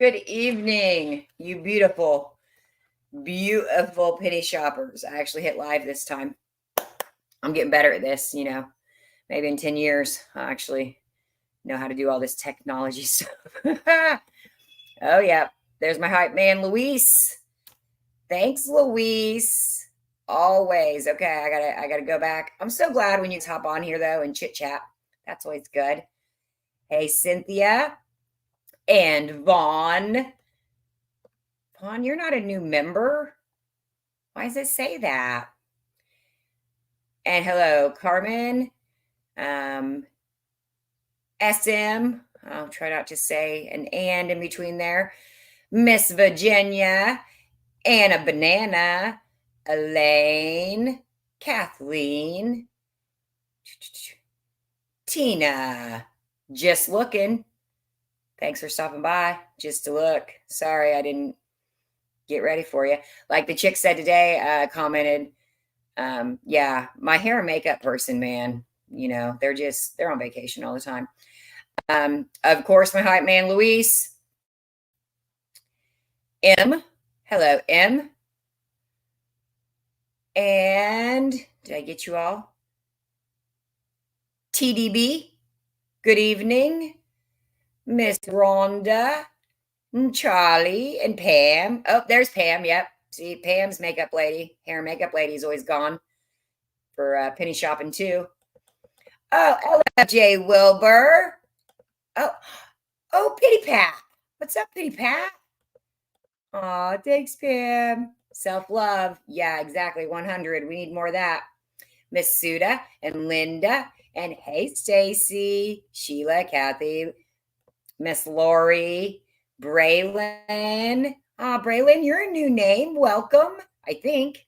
Good evening, you beautiful, beautiful penny shoppers. I actually hit live this time. I'm getting better at this, maybe in 10 years, I'll actually know how to do all this technology stuff. Oh, yeah. There's my hype man, Luis. Thanks, Luis. Always. Okay, I gotta go back. I'm so glad when you hop on here though and chit chat. That's always good. Hey, Cynthia and Vaughn. Vaughn, you're not a new member. Why does it say that? And hello, Carmen. SM. I'll try not to say an and in between there. Miss Virginia. Anna Banana. Elaine. Kathleen. Tina. Just looking. Thanks for stopping by. Just to look. Sorry, I didn't get ready for you. Like the chick said today, commented, yeah, my hair and makeup person, man, they're on vacation all the time. Of course, my hype man, Luis. M. Hello, M. And did I get you all? TDB. Good evening. Miss Rhonda, and Charlie, and Pam. Oh, there's Pam. Yep. See, Pam's makeup lady, hair and makeup lady is always gone for penny shopping too. Oh, LFJ Wilbur. Oh, Pity Pat. What's up, Pity Pat? Aw, thanks, Pam. Self-love. Yeah, exactly. 100. We need more of that. Miss Suda and Linda. And hey, Stacy, Sheila, Kathy, Miss Lori, Braylon. Braylon, you're a new name. Welcome. I think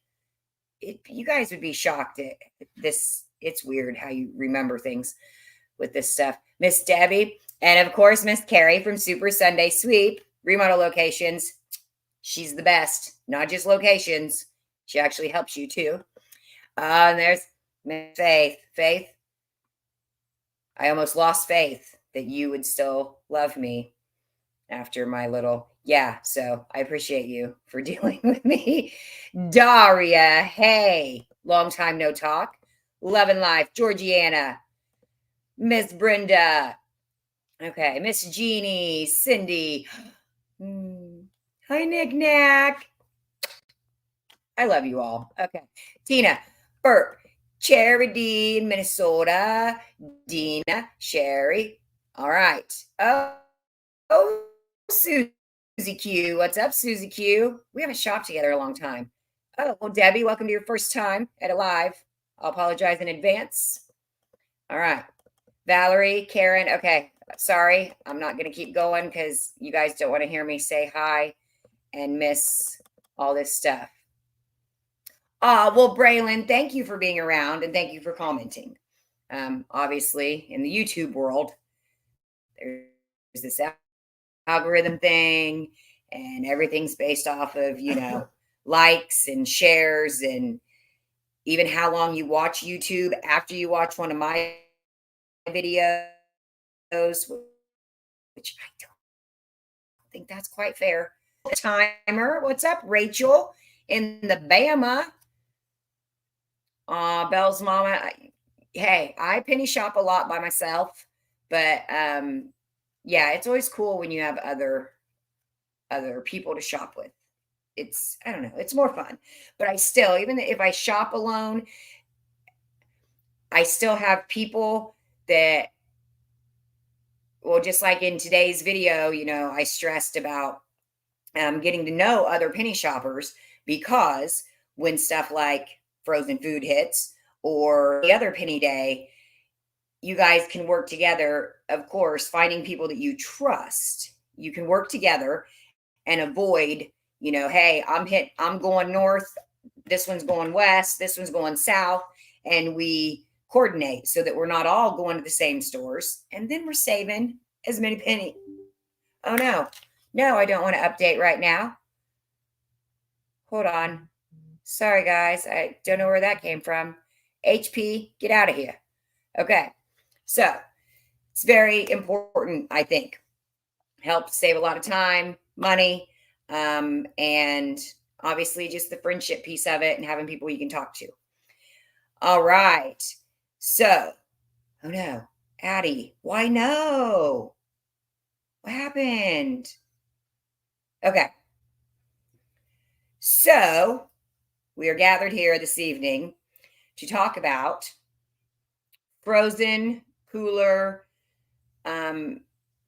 you guys would be shocked at this. It's weird how you remember things with this stuff. Miss Debbie, and of course, Miss Carrie from Super Sunday Sweep, remodel locations. She's the best, not just locations. She actually helps you too. And there's Miss Faith. Faith, I almost lost faith that you would still love me after my little, yeah. So I appreciate you for dealing with me. Daria, hey, long time no talk. Love and Life, Georgiana, Miss Brenda. Okay, Miss Jeannie, Cindy. Hi, Nick Nack. I love you all. Okay. Tina, Burp, Charity in Minnesota, Dina, Sherry. All right. Oh, Susie Q. What's up, Susie Q? We haven't shopped together a long time. Oh, well, Debbie, welcome to your first time at a live. I'll apologize in advance. All right. Valerie, Karen. Okay. Sorry. I'm not going to keep going because you guys don't want to hear me say hi and miss all this stuff. Well, Braylon, thank you for being around and thank you for commenting. Obviously, in the YouTube world, there's this algorithm thing, and everything's based off of, likes and shares, and even how long you watch YouTube after you watch one of my videos, which I don't think that's quite fair. Timer, what's up, Rachel in the Bama? Bell's mama. Hey, I penny shop a lot by myself, but yeah, it's always cool when you have other people to shop with. It's, I don't know, it's more fun. But I still, even if I shop alone, I still have people that, well, just like in today's video, I stressed about getting to know other penny shoppers, because when stuff like frozen food hits or the other penny day, you guys can work together. Of course, finding people that you trust, you can work together and avoid, hey, I'm going north, this one's going west, this one's going south, and we coordinate so that we're not all going to the same stores, and then we're saving as many penny. Oh no, I don't want to update right now. Hold on. Sorry, guys. I don't know where that came from. HP, get out of here. Okay. So it's very important, I think. Helps save a lot of time. money, and obviously just the friendship piece of it and having people you can talk to. All right. So, oh no, Addie, why no? What happened? Okay. So, we are gathered here this evening to talk about frozen cooler um,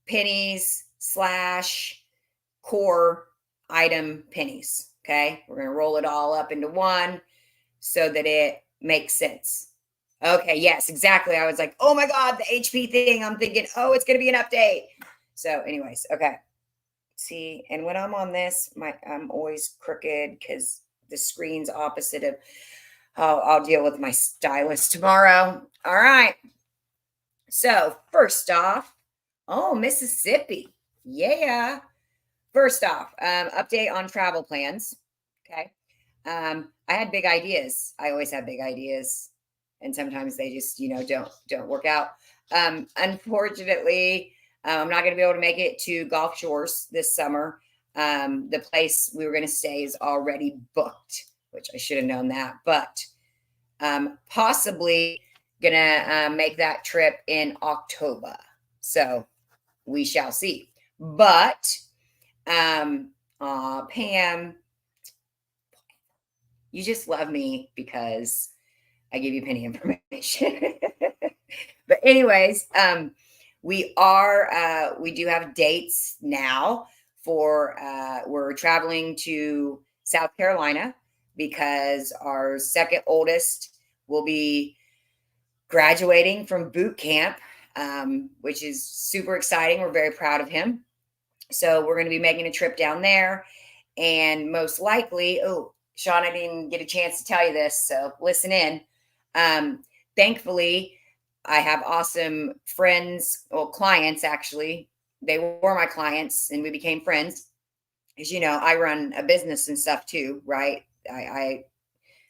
pennies slash core item pennies. Okay. We're going to roll it all up into one so that it makes sense. Okay. Yes, exactly. I was like, oh my God, the HP thing. I'm thinking, oh, it's going to be an update. So, anyways, okay. See, and when I'm on this, I'm always crooked because the screen's opposite of. I'll deal with my stylist tomorrow. All right. So first off, oh, Mississippi. Yeah. First off, update on travel plans. Okay. I had big ideas. I always have big ideas, and sometimes they just, don't work out. Unfortunately, I'm not going to be able to make it to Gulf Shores this summer. The place we were going to stay is already booked, which I should have known that, but possibly gonna make that trip in October. So we shall see. But Pam, you just love me because I give you penny information. But anyways, we do have dates now for we're traveling to South Carolina because our second oldest will be graduating from boot camp, which is super exciting. We're very proud of him. So we're going to be making a trip down there. And most likely, oh, Sean, I didn't get a chance to tell you this, so listen in. Thankfully, I have awesome friends, well, clients actually. They were my clients and we became friends. As you know, I run a business and stuff too, right? I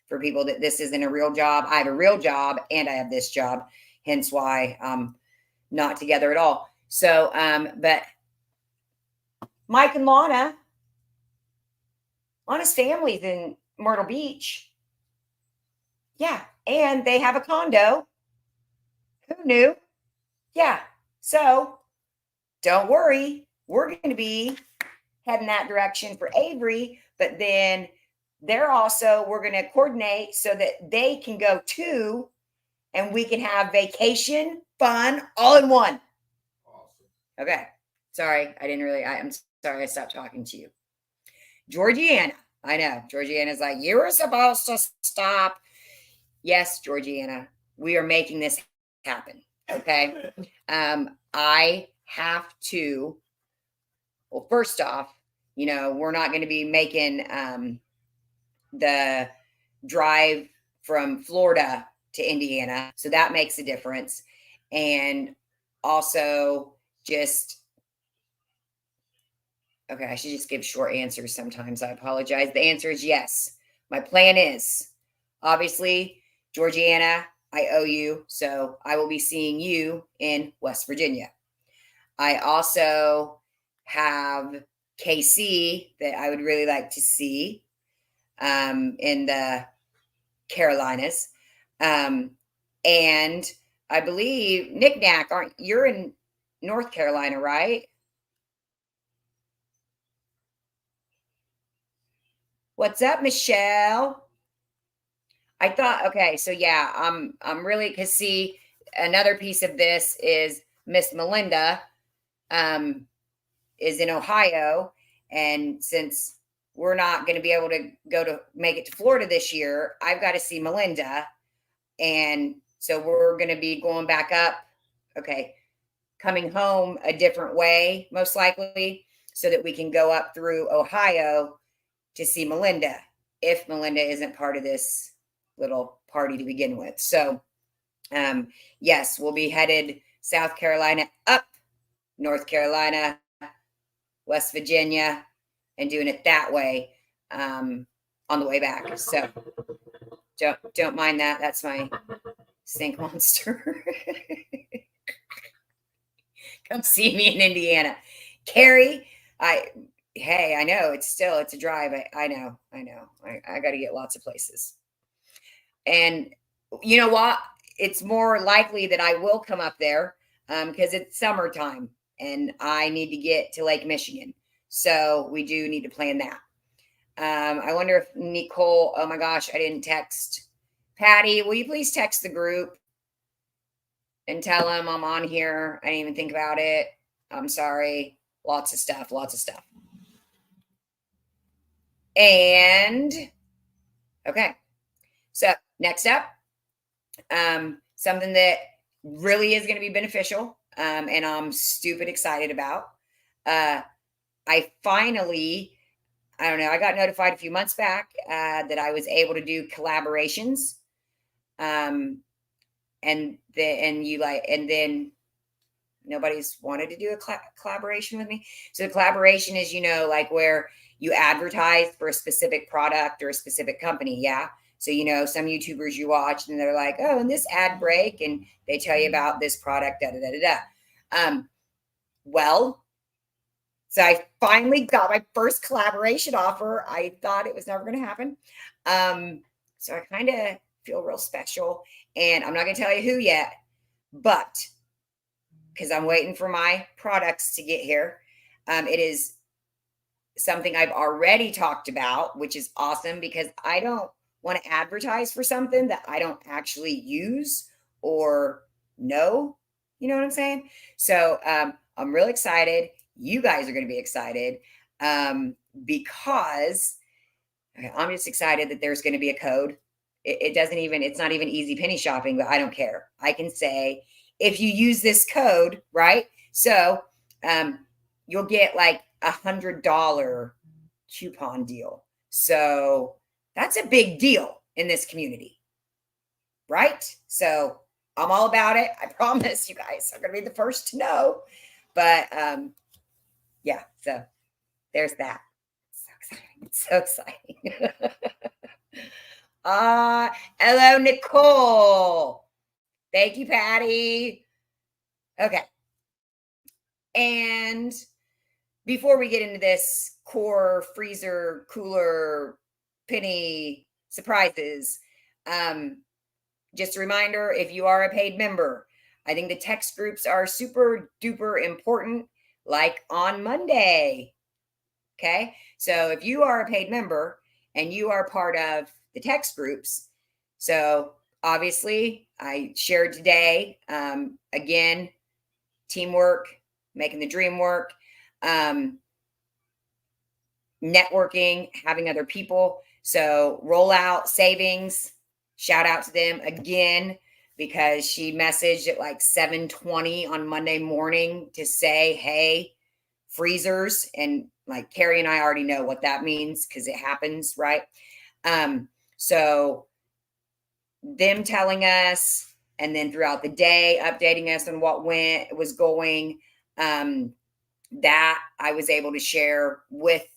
for people that this isn't a real job. I have a real job and I have this job, hence why not together at all. So, but Mike and Lana's family's in Myrtle Beach. Yeah, and they have a condo. Who knew? Yeah. So don't worry, we're going to be heading that direction for Avery, but then we're going to coordinate so that they can go too, and we can have vacation, fun, all in one. Awesome. Okay. Sorry, I'm sorry I stopped talking to you. Georgiana, I know. Georgiana's like, you were supposed to stop. Yes, Georgiana, we are making this happen. Okay. I have to, well, first off, we're not going to be making the drive from Florida to Indiana. So that makes a difference. And also just, okay, I should just give short answers sometimes. I apologize. The answer is yes. My plan is obviously, Georgiana, I owe you. So I will be seeing you in West Virginia. I also have KC that I would really like to see in the Carolinas. And I believe Nick Nack, you're in North Carolina, right? What's up, Michelle? I thought, okay, so yeah, I'm really, because see, another piece of this is Miss Melinda is in Ohio, and since we're not going to be able to make it to Florida this year, I've got to see Melinda, and so we're going to be going back up. Okay, coming home a different way, most likely, so that we can go up through Ohio to see Melinda, if Melinda isn't part of this little party to begin with. So, yes, we'll be headed South Carolina up, North Carolina, West Virginia, and doing it that way on the way back. So don't mind that. That's my sink monster. Come see me in Indiana. Carrie, Hey, I know it's a drive. I know. I got to get lots of places. And you know what? It's more likely that I will come up there because it's summertime and I need to get to Lake Michigan. So we do need to plan that. I wonder if Nicole, oh my gosh, I didn't text Patty. Will you please text the group and tell them I'm on here? I didn't even think about it. I'm sorry. Lots of stuff, lots of stuff. And okay. So next up, something that really is going to be beneficial, and I'm stupid excited about. I finally, I don't know, I got notified a few months back that I was able to do collaborations. Um, and then nobody's wanted to do a collaboration with me. So the collaboration is, like where you advertise for a specific product or a specific company. Yeah. So, some YouTubers you watch and they're like, oh, in this ad break, and they tell you about this product, da da da da da. Well, so I finally got my first collaboration offer. I thought it was never going to happen. So I kind of feel real special. And I'm not going to tell you who yet, but because I'm waiting for my products to get here, it is something I've already talked about, which is awesome because I don't want to advertise for something that I don't actually use or know. You know what I'm saying? So I'm real excited. You guys are going to be excited because I'm just excited that there's going to be a code. It's not even easy penny shopping, but I don't care. I can say, if you use this code, right? So you'll get like $100 coupon deal. So that's a big deal in this community, right? So I'm all about it. I promise you guys are going to be the first to know. But yeah, so there's that. So exciting. Hello, Nicole. Thank you, Patty. Okay. And before we get into this core freezer cooler penny surprises, just a reminder, if you are a paid member, I think the text groups are super duper important, like on Monday. Okay. So if you are a paid member and you are part of the text groups, so obviously I shared today, again, teamwork, making the dream work, networking, having other people. So Rollout Savings, shout out to them again, because she messaged at like 7:20 on Monday morning to say, hey, freezers. And like Carrie and I already know what that means because it happens, right? So them telling us, and then throughout the day updating us on what was going, that I was able to share with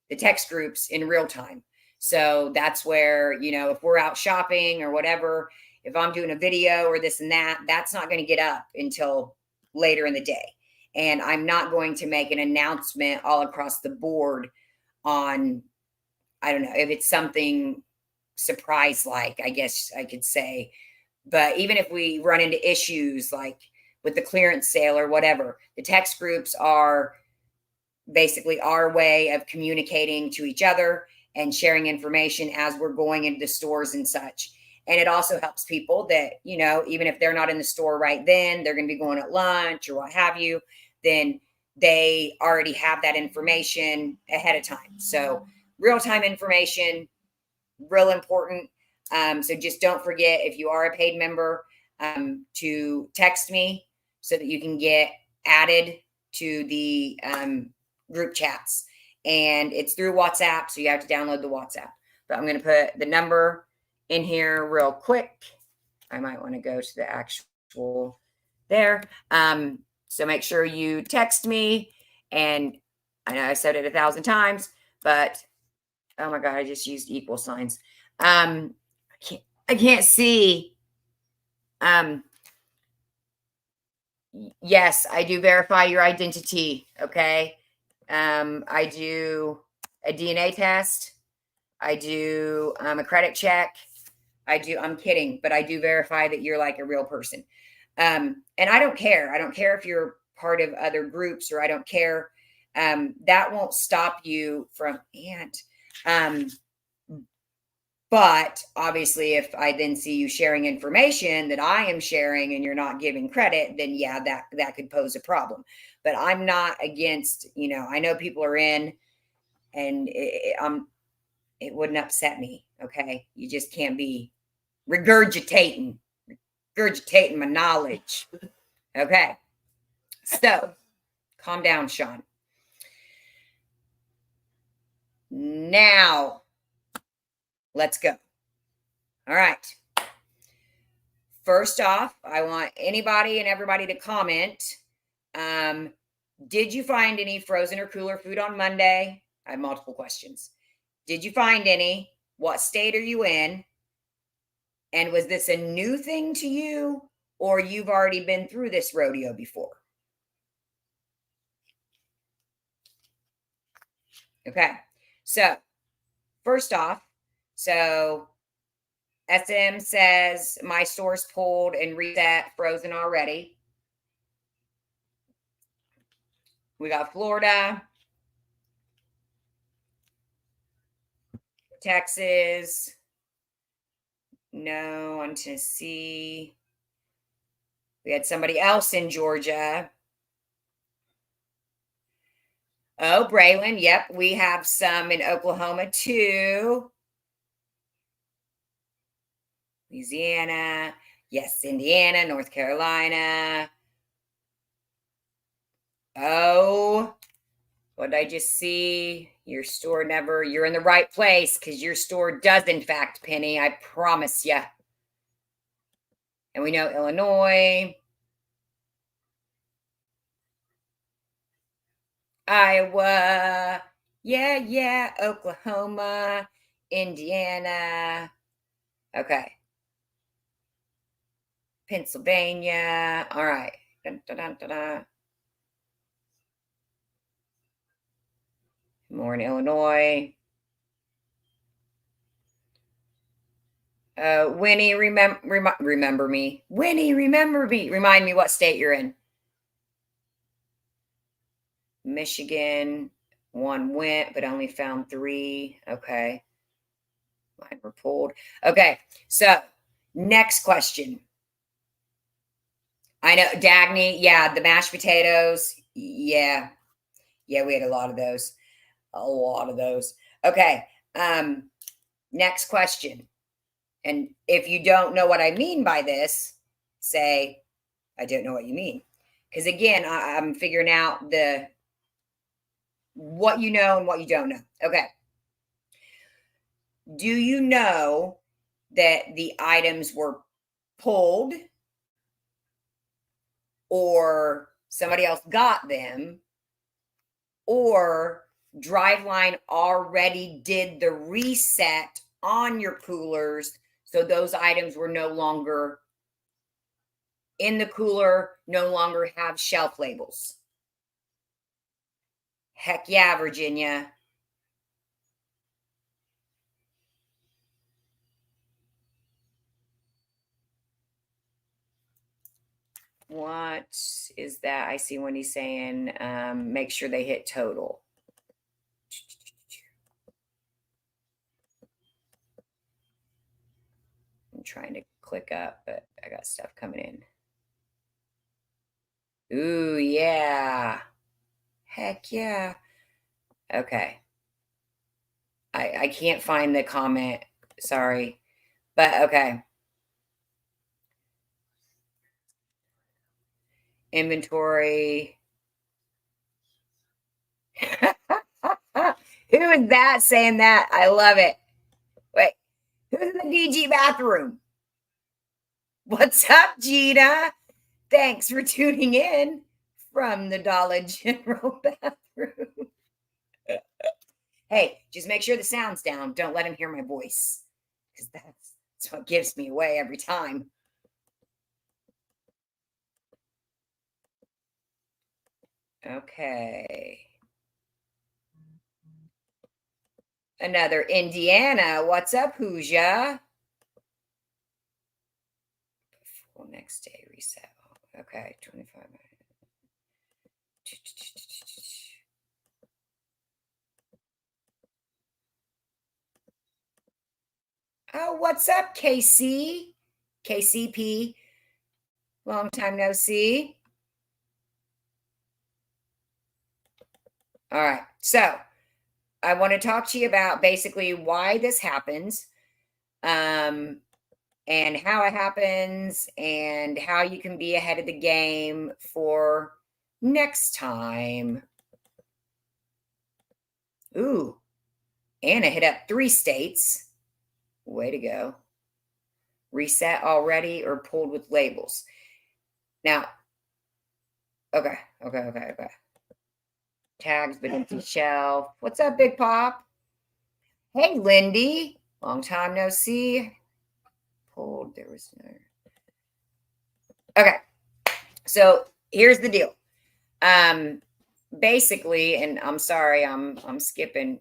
the text groups in real time. So that's where, if we're out shopping or whatever, if I'm doing a video or this and that, that's not going to get up until later in the day. And I'm not going to make an announcement all across the board on, I don't know, if it's something surprise like, I guess I could say. But even if we run into issues like with the clearance sale or whatever, the text groups are basically our way of communicating to each other and sharing information as we're going into the stores and such. And it also helps people that, even if they're not in the store right then, they're going to be going at lunch or what have you, then they already have that information ahead of time. So real-time information, real important. So just don't forget, if you are a paid member, to text me so that you can get added to the group chats. And it's through WhatsApp, so you have to download the WhatsApp. But I'm going to put the number in here real quick. I might want to go to the actual there. So make sure you text me. And I know I said it 1,000 times, but oh my God, I just used equal signs. I can't see. Yes, I do verify your identity. Okay. I do a DNA test. I do a credit check. I'm kidding, but I do verify that you're like a real person. And I don't care. I don't care if you're part of other groups, or I don't care. That won't stop you from, and but obviously, if I then see you sharing information that I am sharing and you're not giving credit, then yeah, that could pose a problem. But I'm not against, I know people are in, and it wouldn't upset me. Okay. You just can't be regurgitating my knowledge. Okay. So calm down, Sean. Now let's go. All right. First off, I want anybody and everybody to comment. Did you find any frozen or cooler food on Monday? I have multiple questions. Did you find any? What state are you in? And was this a new thing to you, or you've already been through this rodeo before? Okay. So, first off, so SM says my store's pulled and reset frozen already. We got Florida, Texas, no, on Tennessee. We had somebody else in Georgia. Oh, Braylon. Yep. We have some in Oklahoma too. Louisiana. Yes. Indiana, North Carolina. Oh, what did I just see? Your store never, you're in the right place, because your store does, in fact, Penny. I promise you. And we know Illinois, Iowa, yeah, Oklahoma, Indiana. Okay. Pennsylvania. All right. Dun, dun, dun, dun, dun. More in Illinois. Winnie, remember me. Winnie, remember me. Remind me what state you're in. Michigan. One went, but only found 3. Okay. Mine were pulled. Okay. So, next question. I know Dagny. Yeah, the mashed potatoes. Yeah. Yeah, we had a lot of those. A lot of those. Okay. Next question. And if you don't know what I mean by this, say, I don't know what you mean. Because again, I'm figuring out what you know and what you don't know. Okay. Do you know that the items were pulled, or somebody else got them, or Driveline already did the reset on your coolers, so those items were no longer in the cooler, no longer have shelf labels? Heck yeah, Virginia. What is that? I see when he's saying make sure they hit total. I'm trying to click up, but I got stuff coming in. Ooh, yeah. Heck yeah. Okay. I can't find the comment. Sorry. But okay. Inventory. Who is that saying that? I love it. Wait, who's in the DG bathroom? What's up, Gina? Thanks for tuning in from the Dollar General bathroom. Hey, just make sure the sound's down. Don't let him hear my voice, because that's what gives me away every time. Okay. Another Indiana. What's up, Hooja? Well, next day reset. Okay, 25 minutes. Oh, what's up, KC? KCP. Long time no see. All right. So I want to talk to you about basically why this happens, and how it happens, and how you can be ahead of the game for next time. Ooh, Anna hit up 3 states. Way to go. Reset already or pulled with labels. Now, okay. Tags, but empty shelf. What's up, Big Pop? Hey, Lindy. Long time no see. Pulled. There was no. Okay. So here's the deal. Basically, and I'm sorry, I'm skipping.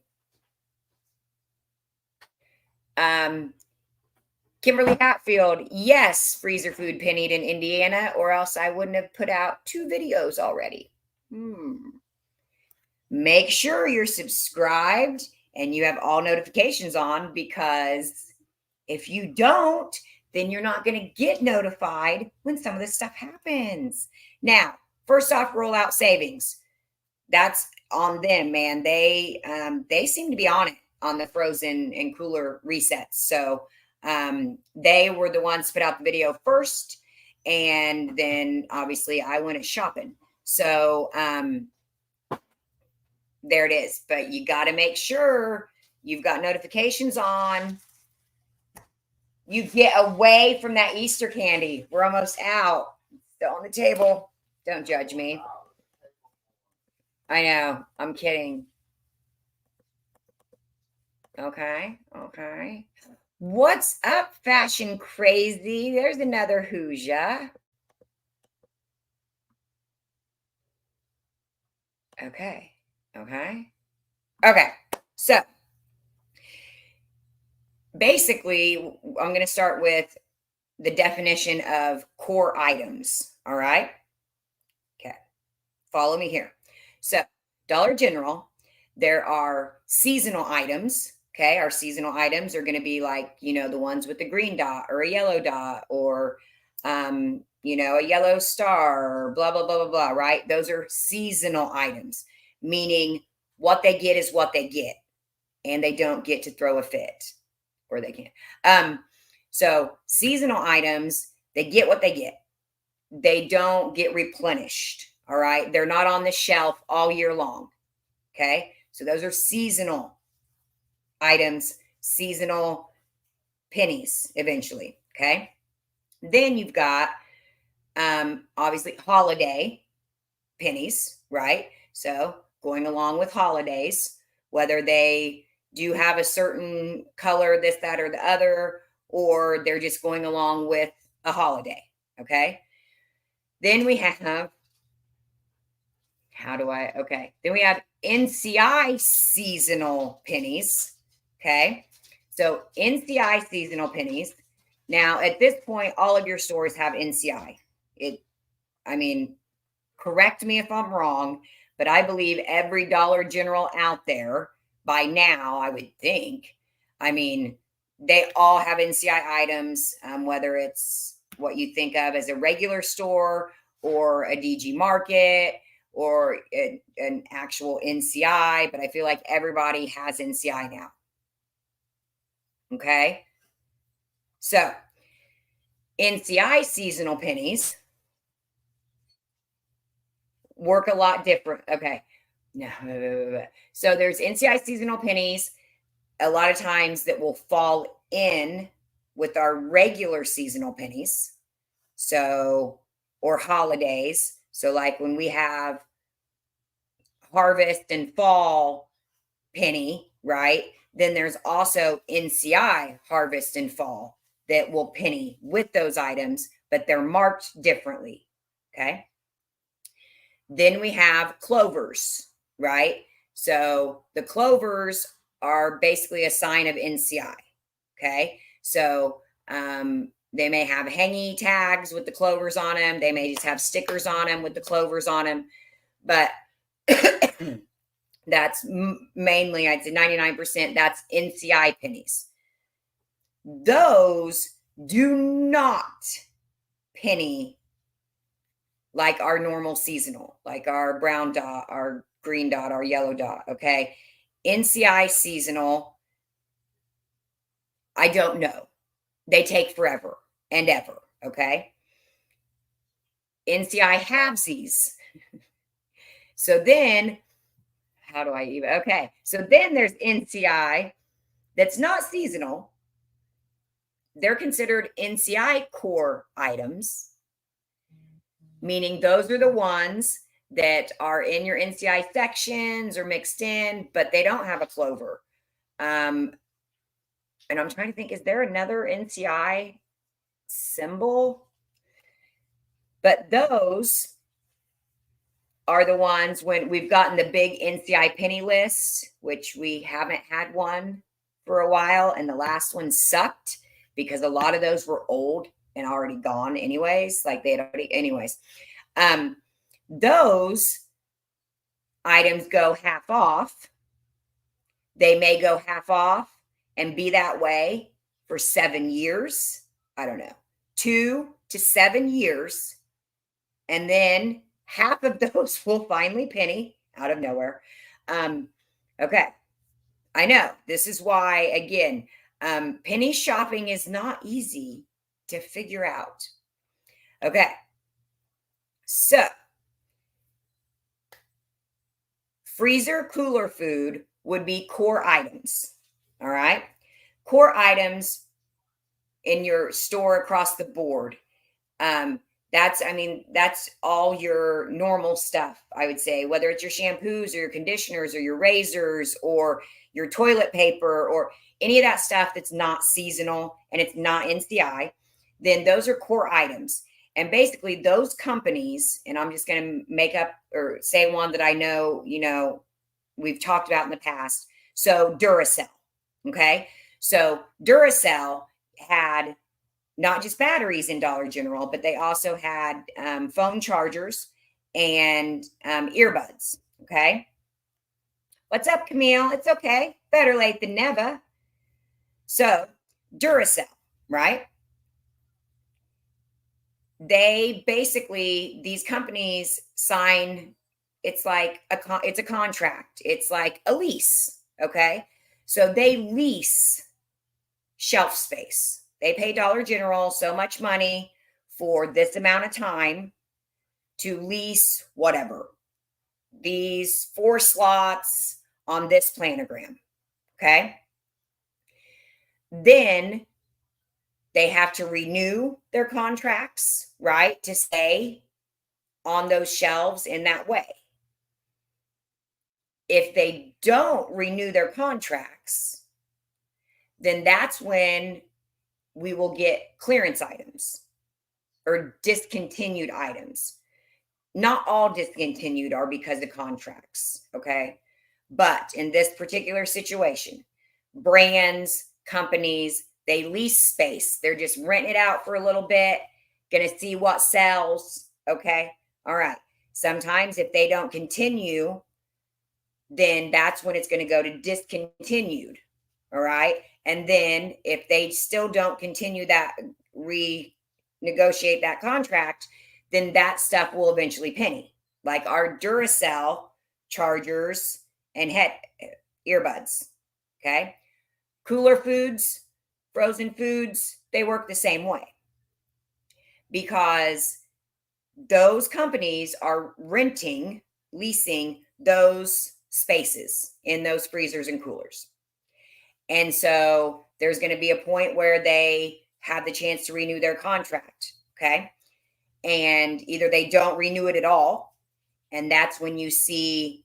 Kimberly Hatfield, yes, freezer food pennied in Indiana, or else I wouldn't have put out 2 videos already. Make sure you're subscribed and you have all notifications on, because if you don't, then you're not going to get notified when some of this stuff happens. Now, first off, rollout savings. That's on them, man. They seem to be on it on the frozen and cooler resets. So they were the ones to put out the video first, and then obviously I went at shopping. So there it is. But you got to make sure you've got notifications on. You get away from that Easter candy. We're almost out. Still on the table. Don't judge me. I know. I'm kidding. Okay. What's up, Fashion Crazy? There's another Hooja. Okay. So basically, I'm going to start with the definition of core items. All right. Okay. Follow me here. So, Dollar General, there are seasonal items. Okay. Our seasonal items are going to be like, the ones with the green dot or a yellow dot, or, a yellow star, or blah, blah, blah, blah, blah, right? Those are seasonal items, meaning what they get is what they get, and they don't get to throw a fit, or they can't. So seasonal items, they get what they get. They don't get replenished. All right. They're not on the shelf all year long. Okay. So those are seasonal items, seasonal pennies eventually. Okay. Then you've got obviously holiday pennies, right? So going along with holidays, whether they do have a certain color, this, that, or the other, or they're just going along with a holiday. Okay. Then we have, then we have NCI seasonal pennies. Okay. So NCI seasonal pennies. Now, at this point, all of your stores have NCI. Correct me if I'm wrong, but I believe every Dollar General out there by now, I would think, they all have NCI items, whether it's what you think of as a regular store or a DG Market or an actual NCI, but I feel like everybody has NCI now. Okay. So NCI seasonal pennies work a lot different. Okay. No. So there's NCI seasonal pennies a lot of times that will fall in with our regular seasonal pennies. So, or holidays. So like when we have harvest and fall penny, right? Then there's also NCI harvest and fall that will penny with those items, but they're marked differently. Okay. Then we have clovers, right? So the clovers are basically a sign of NCI. Okay. So they may have hangy tags with the clovers on them. They may just have stickers on them with the clovers on them. But that's mainly, I'd say 99%, that's NCI pennies. Those do not penny like our normal seasonal, like our brown dot, our green dot, our yellow dot. Okay. NCI seasonal, I don't know. They take forever and ever. Okay. NCI halvesies. So then, how do I even? Okay. So then there's NCI that's not seasonal. They're considered NCI core items, meaning those are the ones that are in your NCI sections or mixed in, but they don't have a clover. And I'm trying to think, is there another NCI symbol? But those are the ones when we've gotten the big NCI penny list, which we haven't had one for a while. And the last one sucked because a lot of those were old and already gone anyways. Like they had already, anyways. Those items go half off. They may go half off and be that way for 7 years. I don't know, 2 to 7 years. And then half of those will finally penny out of nowhere. Okay. I know this is why, again, penny shopping is not easy to figure out. Okay. So freezer cooler food would be core items. All right. Core items in your store across the board. That's all your normal stuff, I would say, whether it's your shampoos or your conditioners or your razors or your toilet paper or any of that stuff that's not seasonal and it's not NCI, then those are core items. And basically those companies, and I'm just going to make up or say one that I know, we've talked about in the past. So Duracell. Okay. So Duracell had not just batteries in Dollar General, but they also had phone chargers and earbuds. Okay. What's up, Camille? It's okay. Better late than never. So Duracell, right? They basically, these companies sign, it's like it's a contract. It's like a lease. Okay. So they lease shelf space. They pay Dollar General so much money for this amount of time to lease whatever, these 4 slots on this planogram. Okay. Then they have to renew their contracts, right, to stay on those shelves in that way. If they don't renew their contracts, then that's when we will get clearance items or discontinued items. Not all discontinued are because of contracts, okay? But in this particular situation, brands, companies, they lease space. They're just renting it out for a little bit, going to see what sells, okay? All right. Sometimes if they don't continue, then that's when it's going to go to discontinued, all right? And then if they still don't continue that, renegotiate that contract, then that stuff will eventually penny. Like our Duracell chargers and earbuds. Okay. Cooler foods, frozen foods, they work the same way because those companies are renting, leasing those spaces in those freezers and coolers. And so there's going to be a point where they have the chance to renew their contract. Okay. And either they don't renew it at all. And that's when you see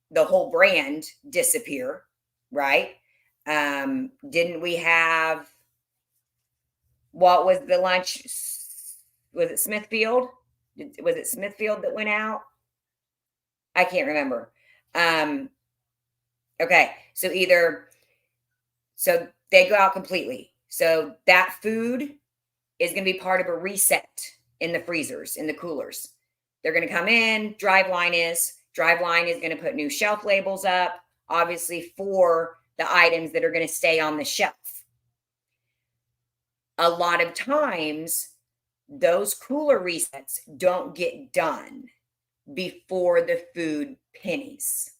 the whole brand disappear. Right. Didn't we have, what was the lunch? Was it Smithfield? Was it Smithfield that went out? I can't remember. Okay. So they go out completely. So that food is going to be part of a reset in the freezers, in the coolers. They're going to come in, Driveline is going to put new shelf labels up, obviously for the items that are going to stay on the shelf. A lot of times, those cooler resets don't get done before the food pennies.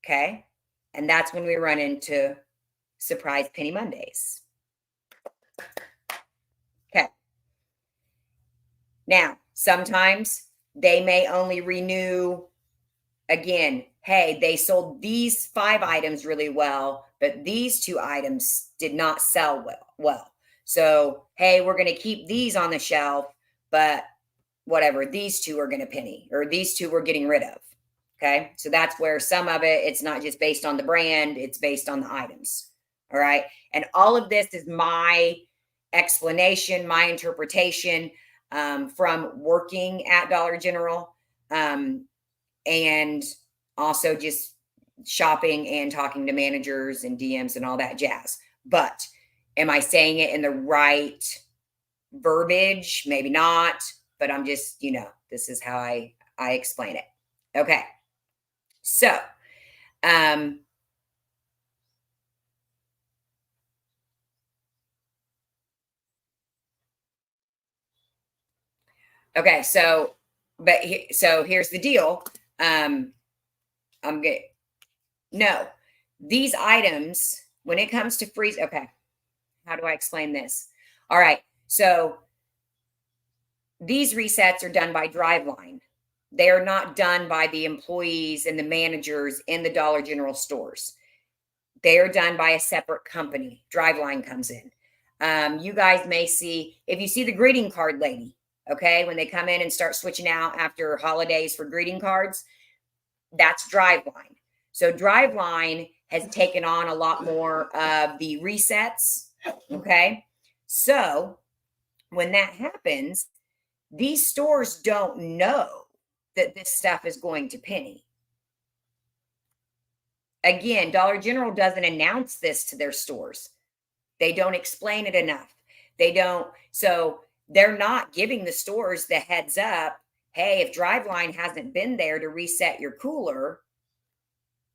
Okay. And that's when we run into surprise penny Mondays. Okay. Now, sometimes they may only renew again. Hey, they sold these 5 items really well, but these 2 items did not sell well. So, hey, we're going to keep these on the shelf, but whatever, these 2 are going to penny, or these 2 we're getting rid of. Okay. So that's where some of it, it's not just based on the brand, it's based on the items. All right. And all of this is my explanation, my interpretation from working at Dollar General, and also just shopping and talking to managers and DMs and all that jazz. But am I saying it in the right verbiage? Maybe not, but I'm just, this is how I explain it. Okay. So, okay. So, so here's the deal. I'm good. No, these items, when it comes to freeze, okay. How do I explain this? All right. So these resets are done by Driveline. They are not done by the employees and the managers in the Dollar General stores. They are done by a separate company. Driveline comes in. You guys may see, if you see the greeting card lady, okay, when they come in and start switching out after holidays for greeting cards, that's Driveline. So Driveline has taken on a lot more of the resets, okay? So when that happens, these stores don't know that this stuff is going to penny. Again, Dollar General doesn't announce this to their stores. They don't explain it enough. So they're not giving the stores the heads up. Hey, if Driveline hasn't been there to reset your cooler,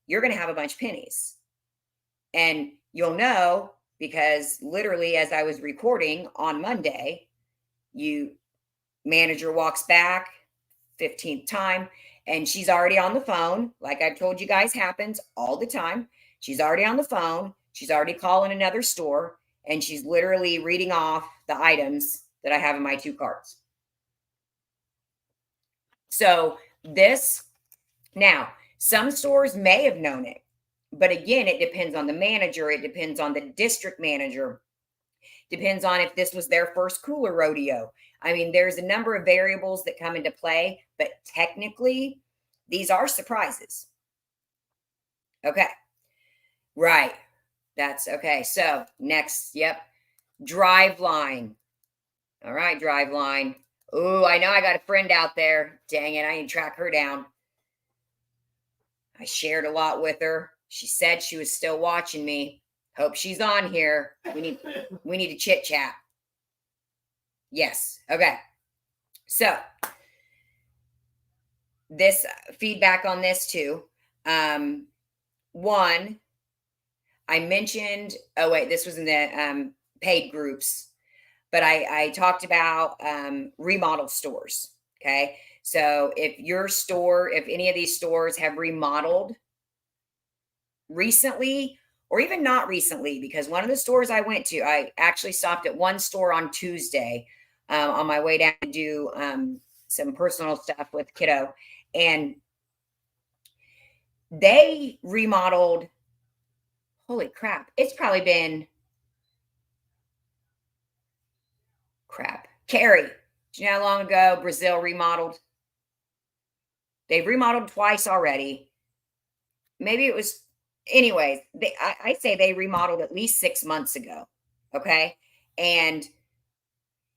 you're going to have a bunch of pennies. And you'll know because literally as I was recording on Monday, manager walks back 15th time and she's already on the phone. Like I've told you guys happens all the time. She's already on the phone. She's already calling another store and she's literally reading off the items that I have in my 2 carts. So now some stores may have known it, but again, it depends on the manager. It depends on the district manager. Depends on if this was their first cooler rodeo. I mean, there's a number of variables that come into play, but technically, these are surprises. Okay. Right. That's okay. So next, yep. Driveline. All right, Driveline. Oh, I know I got a friend out there. Dang it, I need to track her down. I shared a lot with her. She said she was still watching me. Hope she's on here. We need to chit chat. Yes. Okay. So this feedback on this too. One, I mentioned, oh wait, this was in the paid groups, but I talked about remodel stores. Okay. So if any of these stores have remodeled recently, or even not recently, because one of the stores I went to, I actually stopped at one store on Tuesday on my way down to do some personal stuff with kiddo. And they remodeled, holy crap, it's probably been Carrie, do you know how long ago Brazil remodeled? They've remodeled twice already. Maybe it was, anyways, I say they remodeled at least 6 months ago. Okay. And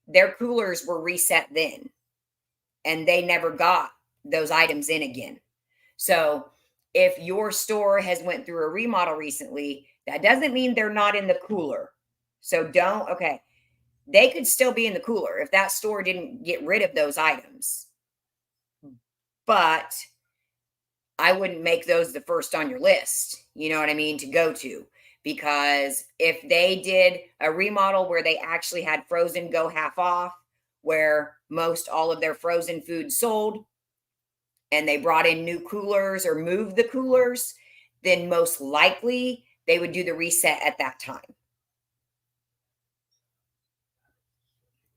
their coolers were reset then, and they never got those items in again. So if your store has went through a remodel recently, that doesn't mean they're not in the cooler. So don't, okay, they could still be in the cooler if that store didn't get rid of those items. But I wouldn't make those the first on your list, you know what I mean, to go to. Because if they did a remodel where they actually had frozen go half off, where most all of their frozen food sold, and they brought in new coolers or moved the coolers, then most likely they would do the reset at that time.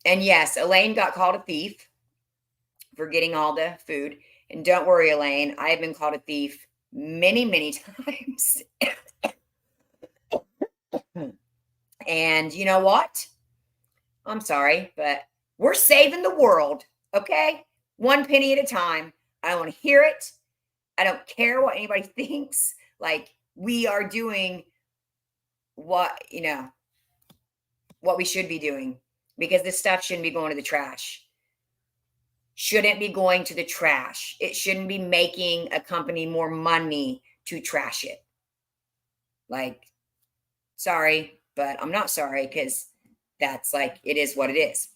And yes, Elaine got called a thief for getting all the food. And don't worry, Elaine, I've been called a thief many, many times. And you know what? I'm sorry, but we're saving the world, okay? One penny at a time. I don't want to hear it. I don't care what anybody thinks. Like, we are doing what, what we should be doing, because this stuff shouldn't be going to the trash. Shouldn't be going to the trash. It shouldn't be making a company more money to trash it. Like, sorry, but I'm not sorry, because that's like, it is what it is.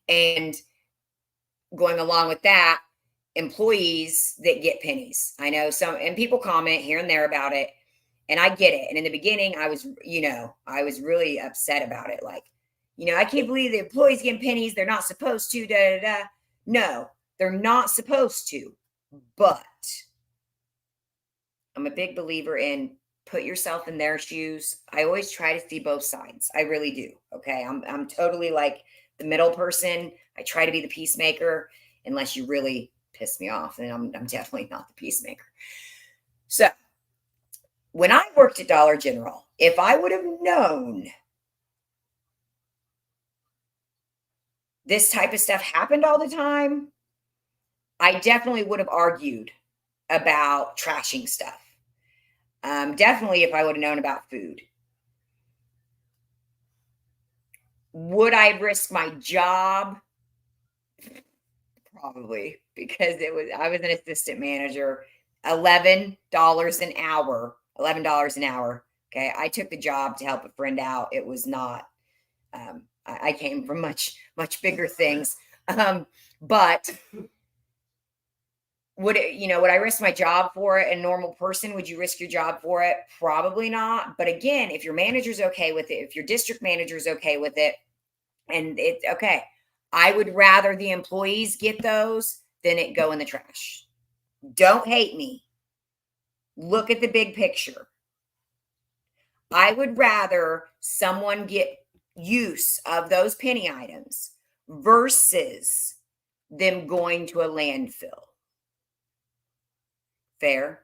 And going along with that, employees that get pennies. I know some, and people comment here and there about it, and I get it. And in the beginning, I was really upset about it. Like, I can't believe the employees getting pennies. They're not supposed to, da, da, da. No, they're not supposed to. But I'm a big believer in put yourself in their shoes. I always try to see both sides. I really do. Okay. I'm totally like the middle person. I try to be the peacemaker, unless you really piss me off. And I'm definitely not the peacemaker. So when I worked at Dollar General, if I would have known this type of stuff happened all the time, I definitely would have argued about trashing stuff. Definitely if I would have known about food. Would I risk my job? Probably, because I was an assistant manager, $11 an hour, $11 an hour. Okay. I took the job to help a friend out. It was not, I came from much, much bigger things. But would I risk my job for it? A normal person, would you risk your job for it? Probably not. But again, if your manager's okay with it, if your district manager's okay with it, and it's okay, I would rather the employees get those than it go in the trash. Don't hate me. Look at the big picture. I would rather someone get use of those penny items versus them going to a landfill. Fair?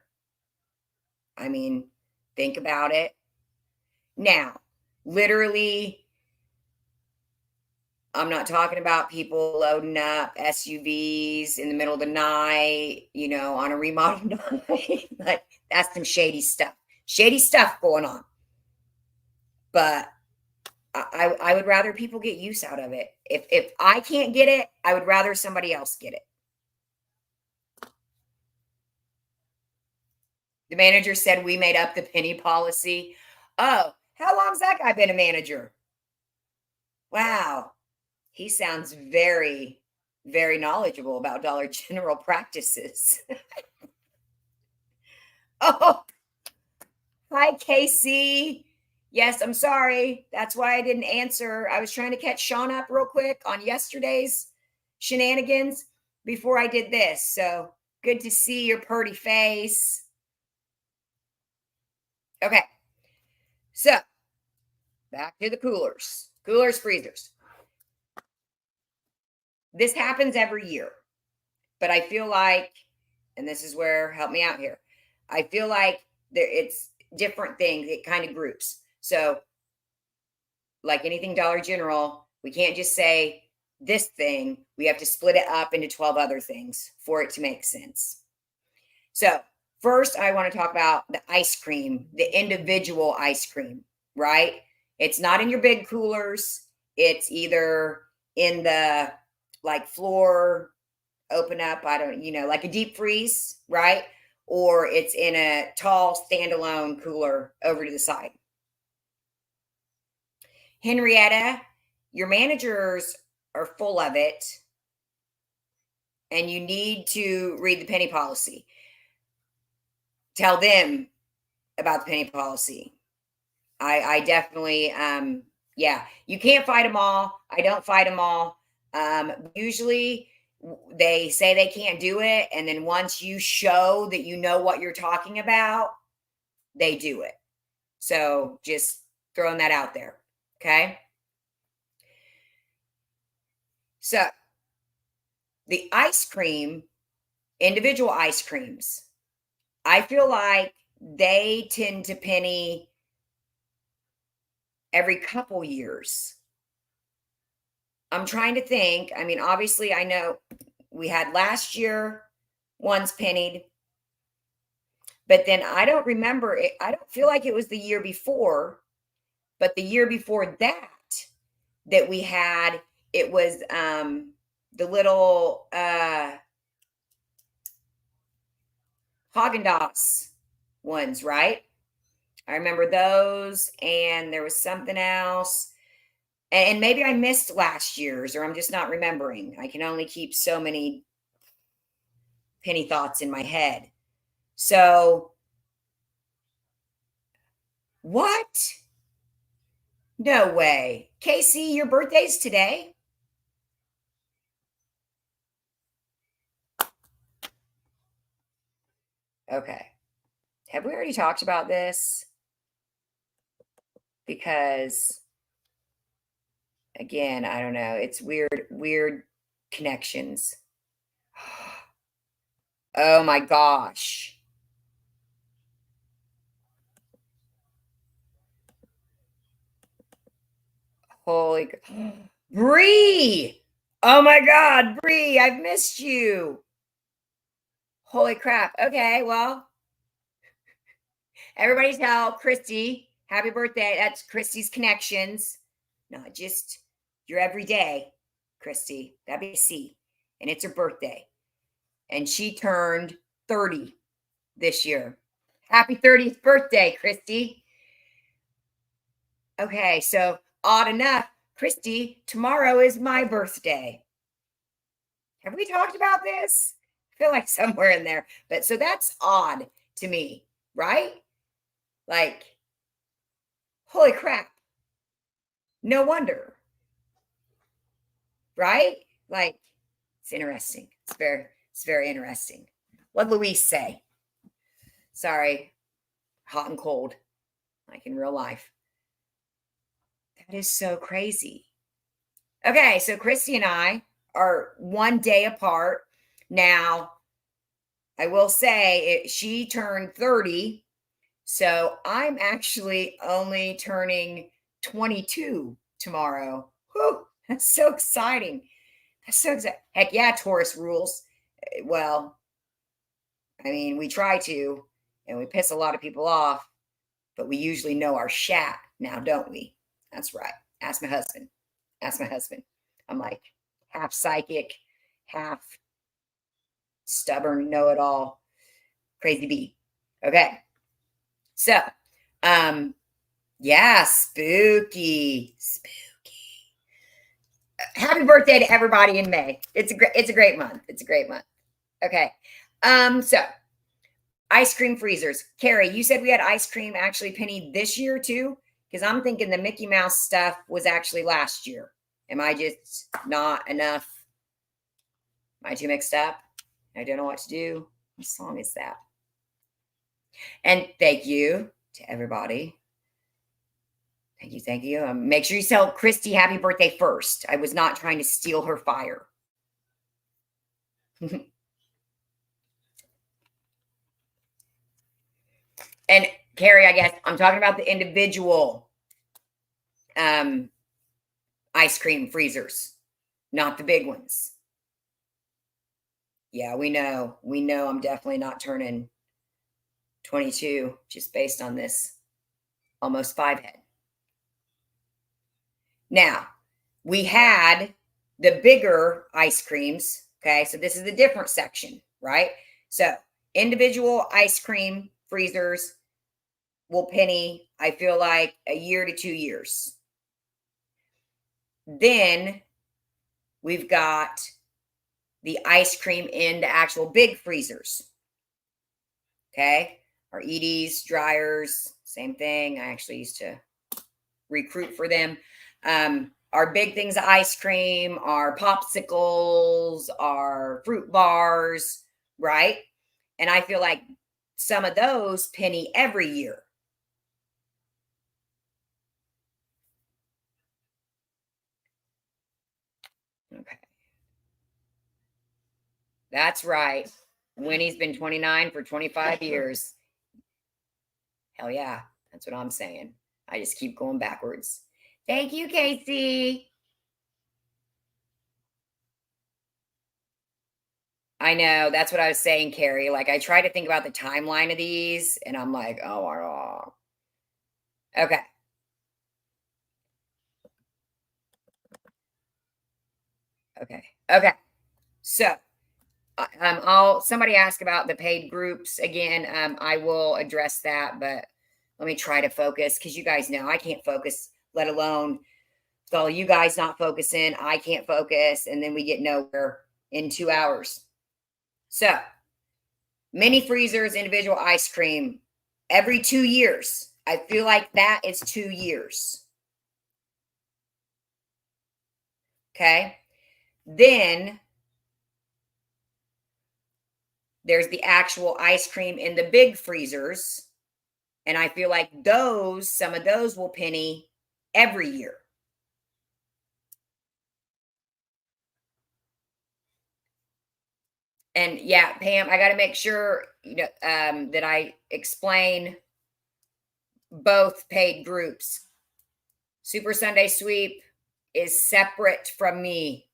I mean, think about it. Now, literally, I'm not talking about people loading up SUVs in the middle of the night, on a remodel night. Like, that's some shady stuff. Shady stuff going on. But I would rather people get use out of it. If I can't get it, I would rather somebody else get it. The manager said we made up the penny policy. Oh, how long's that guy been a manager? Wow. He sounds very, very knowledgeable about Dollar General practices. Oh, hi, Casey. Yes, I'm sorry. That's why I didn't answer. I was trying to catch Sean up real quick on yesterday's shenanigans before I did this. So good to see your purty face. Okay. So back to the coolers, freezers. This happens every year, but I feel like, and this is where, help me out here, I feel like it's different things. It kind of groups. So like anything Dollar General, we can't just say this thing. We have to split it up into 12 other things for it to make sense. So first, I want to talk about the ice cream, the individual ice cream, right? It's not in your big coolers. It's either in the like floor, open up, like a deep freeze, right? or it's in a tall standalone cooler over to the side. Henrietta, your managers are full of it, and you need to read the penny policy. Tell them about the penny policy. I definitely, yeah, you can't fight them all. I don't fight them all. Usually they say they can't do it. And then once you show that you know what you're talking about, they do it. So just throwing that out there. Okay. So the ice cream, individual ice creams, I feel like they tend to penny every couple years. I'm trying to think. I mean, obviously, I know we had last year ones pennied, but then I don't remember it. I don't feel like it was the year before, but the year before that we had, it was the little Haagen-Dazs ones, right? I remember those, and there was something else. And maybe I missed last year's, or I'm just not remembering. I can only keep so many penny thoughts in my head. So, what? No way. Casey, your birthday's today? Okay. Have we already talked about this? Because again, I don't know. It's weird connections. Oh my gosh. Holy Bree! Oh my God, Bree, I've missed you. Holy crap. Okay, well, everybody tell Christy happy birthday. That's Christy's Connections. Not just your everyday, Christy. That'd be C. And it's her birthday. And she turned 30 this year. Happy 30th birthday, Christy. Okay, so odd enough, Christy, tomorrow is my birthday. Have we talked about this? I feel like somewhere in there. But so that's odd to me, right? Like, holy crap. No wonder. Right? Like, it's interesting. It's very interesting. What did Louise say? Sorry, hot and cold, like in real life. That is so crazy. Okay, so Christy and I are one day apart. Now, I will say she turned 30. So I'm actually only turning 22 tomorrow. Whew, that's so exciting. That's so exciting. Heck yeah, Taurus rules. Well, I mean, we try to, and we piss a lot of people off, but we usually know our shat now, don't we? That's right. Ask my husband. Ask my husband. I'm like half psychic, half stubborn, know it all, crazy bee. Okay. So, yeah, spooky. Happy birthday to everybody in May. It's a great month. It's a great month. Okay. So ice cream freezers. Carrie, you said we had ice cream actually penny this year too? Because I'm thinking the Mickey Mouse stuff was actually last year. Am I just not enough? Am I too mixed up? I don't know what to do. What song is that? And thank you to everybody. Thank you. Thank you. Make sure you tell Christy happy birthday first. I was not trying to steal her fire. And Carrie, I guess I'm talking about the individual ice cream freezers, not the big ones. Yeah, we know. We know I'm definitely not turning 22 just based on this almost 5 head. Now, we had the bigger ice creams. Okay, so this is a different section, right? So Individual ice cream freezers will penny, I feel like, a year to 2 years. Then we've got the ice cream in the actual big freezers. Okay. Our Edie's dryers, same thing. I actually used to recruit for them. Our big things of ice cream, our popsicles, our fruit bars, right? And I feel like some of those penny every year. Okay. That's right. Winnie's been 29 for 25 years. Hell yeah. That's what I'm saying. I just keep going backwards. Thank you, Casey. I know. That's what I was saying, Carrie. Like, I try to think about the timeline of these, and I'm like, oh, my God. Okay. Okay. Okay. So, I'll somebody ask about the paid groups again. I will address that, but let me try to focus because you guys know I can't focus, let alone with all you guys not focusing. I can't focus, and then we get nowhere in 2 hours. So, mini freezers, individual ice cream every 2 years. I feel like that is 2 years. Okay. Then there's the actual ice cream in the big freezers. And I feel like some of those will penny every year. And yeah, Pam, I got to make sure that I explain both paid groups. Super Sunday Sweep is separate from me.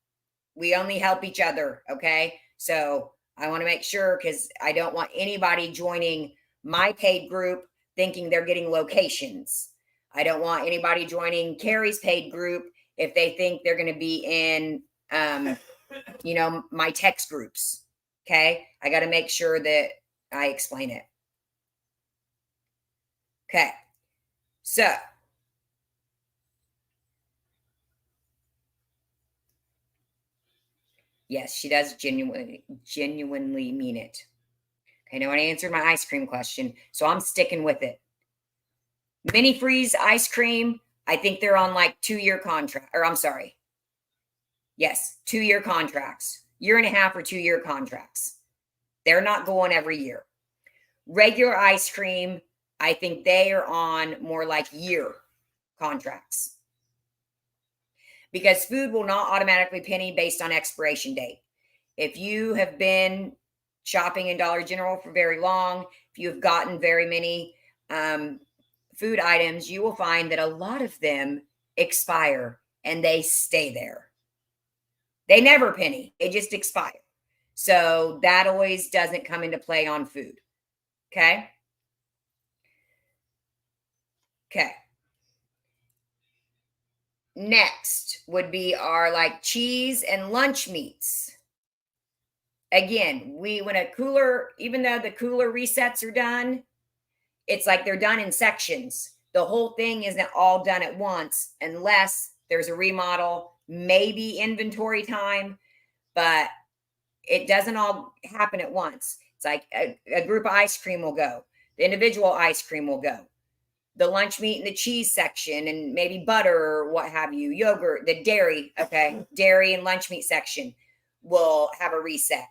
We only help each other. Okay. So I want to make sure because I don't want anybody joining my paid group thinking they're getting locations. I don't want anybody joining Carrie's paid group if they think they're going to be in, my text groups. Okay. I got to make sure that I explain it. Okay. So, yes, she does genuinely mean it. Okay. Now I answered my ice cream question, so I'm sticking with it. Mini freeze ice cream, I think they're on like 2-year contract, or I'm sorry. Yes, 2-year contracts, year and a half or 2-year contracts. They're not going every year. Regular ice cream, I think they are on more like year contracts because food will not automatically penny based on expiration date. If you have been shopping in Dollar General for very long, if you have gotten very many food items, you will find that a lot of them expire and they stay there. They never penny, they just expire. So that always doesn't come into play on food. Okay. Okay. Next would be our like cheese and lunch meats. Again, when a cooler, even though the cooler resets are done, it's like they're done in sections. The whole thing isn't all done at once unless there's a remodel, maybe inventory time, but it doesn't all happen at once. It's like a group of ice cream will go, the individual ice cream will go, the lunch meat and the cheese section, and maybe butter or what have you, yogurt, the dairy, okay, dairy and lunch meat section will have a reset.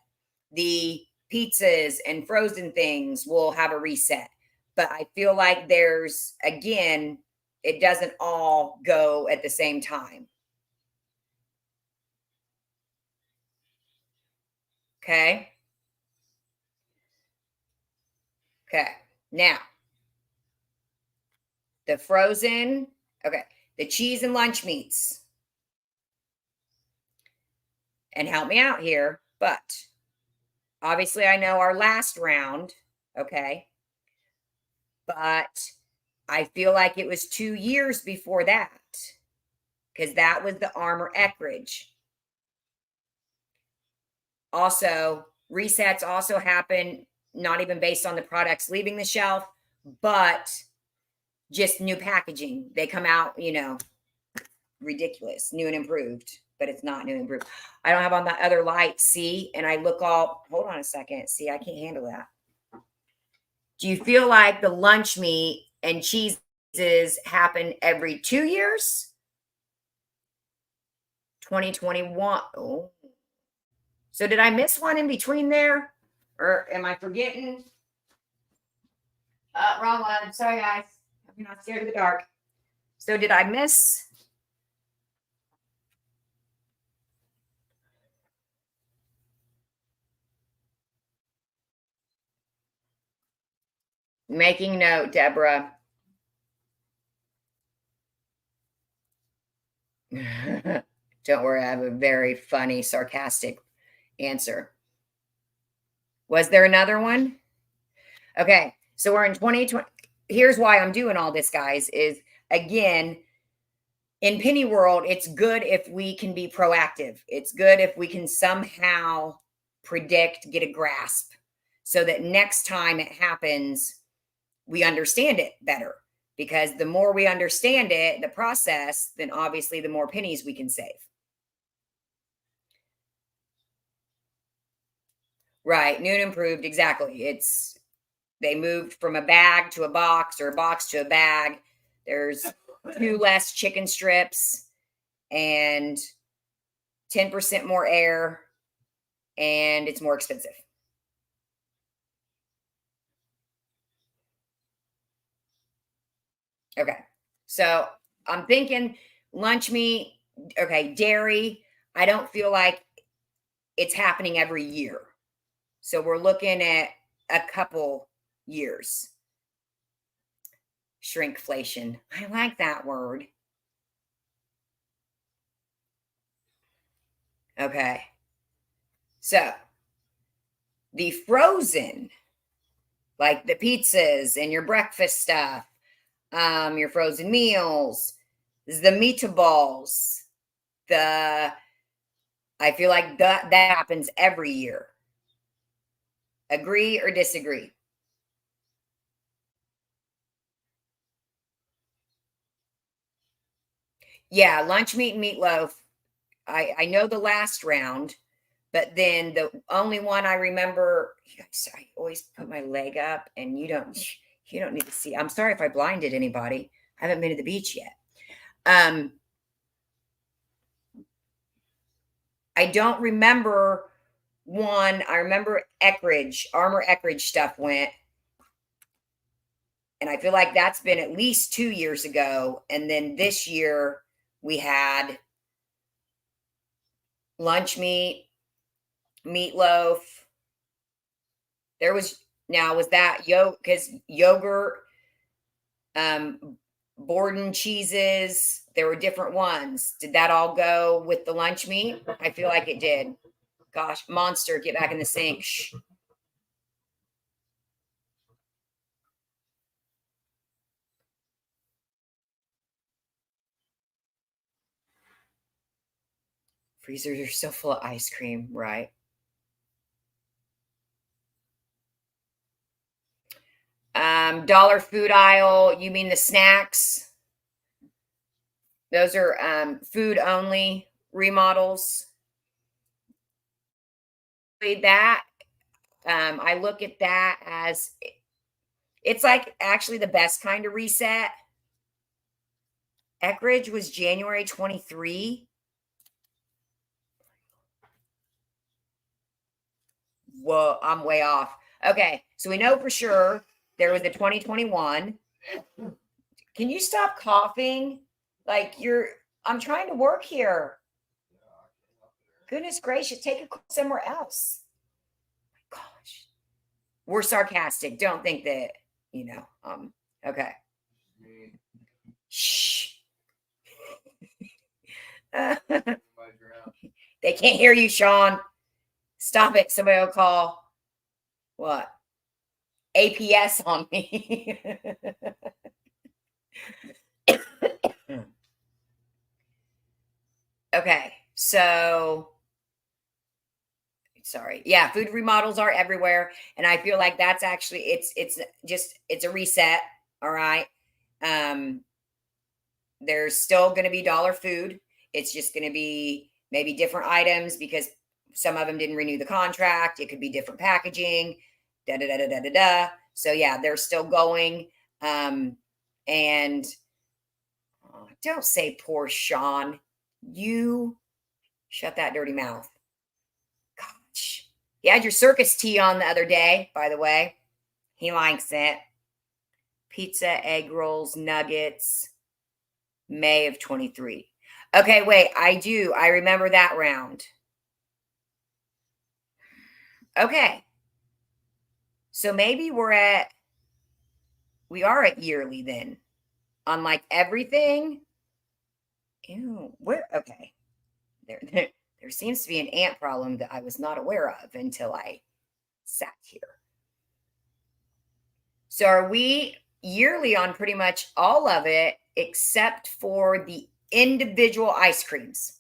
The pizzas and frozen things will have a reset. But I feel like there's, again, it doesn't all go at the same time. Okay. Okay. Now, the frozen, okay, the cheese and lunch meats. And help me out here, but obviously I know our last round, okay? But I feel like it was 2 years before that because that was the Armor Eckridge. Also, resets also happen not even based on the products leaving the shelf, but just new packaging. They come out, ridiculous, new and improved, but it's not new and improved. I don't have on my other light, see, and I look all, hold on a second, see, I can't handle that. Do you feel like the lunch meat and cheeses happen every 2 years? 2021. Oh. So did I miss one in between there? Or am I forgetting? Wrong one. Sorry, guys. I'm not scared of the dark. So did I miss? Making note, Deborah. Don't worry, I have a very funny, sarcastic answer. Was there another one? Okay, so we're in 2020. Here's why I'm doing all this, guys, is again, in Penny World, it's good if we can be proactive. It's good if we can somehow predict, get a grasp, so that next time it happens, we understand it better. Because the more we understand it, the process, then obviously the more pennies we can save. Right, new and improved, exactly. They moved from a bag to a box or a box to a bag. There's 2 less chicken strips and 10% more air, and it's more expensive. Okay. So I'm thinking lunch meat, okay, dairy. I don't feel like it's happening every year. So we're looking at a couple years. Shrinkflation. I like that word. Okay. So the frozen, like the pizzas and your breakfast stuff, your frozen meals, the meatballs, I feel like that happens every year. Agree or disagree? Yeah, lunch meat and meatloaf. I know the last round, but then the only one I remember, I always put my leg up, and you don't need to see. I'm sorry if I blinded anybody. I haven't been to the beach yet. I don't remember one. I remember Armor Eckridge stuff went, and I feel like that's been at least 2 years ago. And then this year we had lunch meat, meatloaf. There was was that because yogurt, Borden cheeses, there were different ones. Did that all go with the lunch meat? I feel like it did. Gosh, Monster, get back in the sink. Shh. Freezers are so full of ice cream, right? Dollar food aisle, you mean the snacks? Those are food only remodels. That I look at that as it's like actually the best kind of reset. Eckridge was January 23. Whoa, I'm way off. Okay, so we know for sure there was a 2021. Can you stop coughing? Like I'm trying to work here. Goodness gracious, take a somewhere else. Gosh. We're sarcastic. Don't think that, okay. Shh. They can't hear you, Sean. Stop it. Somebody will call what? APS on me. Okay, so Sorry. Yeah, food remodels are everywhere, and I feel like that's actually it's a reset. All right. Um, there's still going to be dollar food. It's just going to be maybe different items because some of them didn't renew the contract. It could be different packaging. Da da da da da da da. So yeah, they're still going. And don't say poor Sean. You shut that dirty mouth. Gosh. He had your circus tee on the other day, by the way. He likes it. Pizza, egg rolls, nuggets, May of 23. Okay, wait, I do. I remember that round. Okay. So maybe we are at yearly then. On like everything. Ew, where okay. There seems to be an ant problem that I was not aware of until I sat here. So are we yearly on pretty much all of it except for the individual ice creams?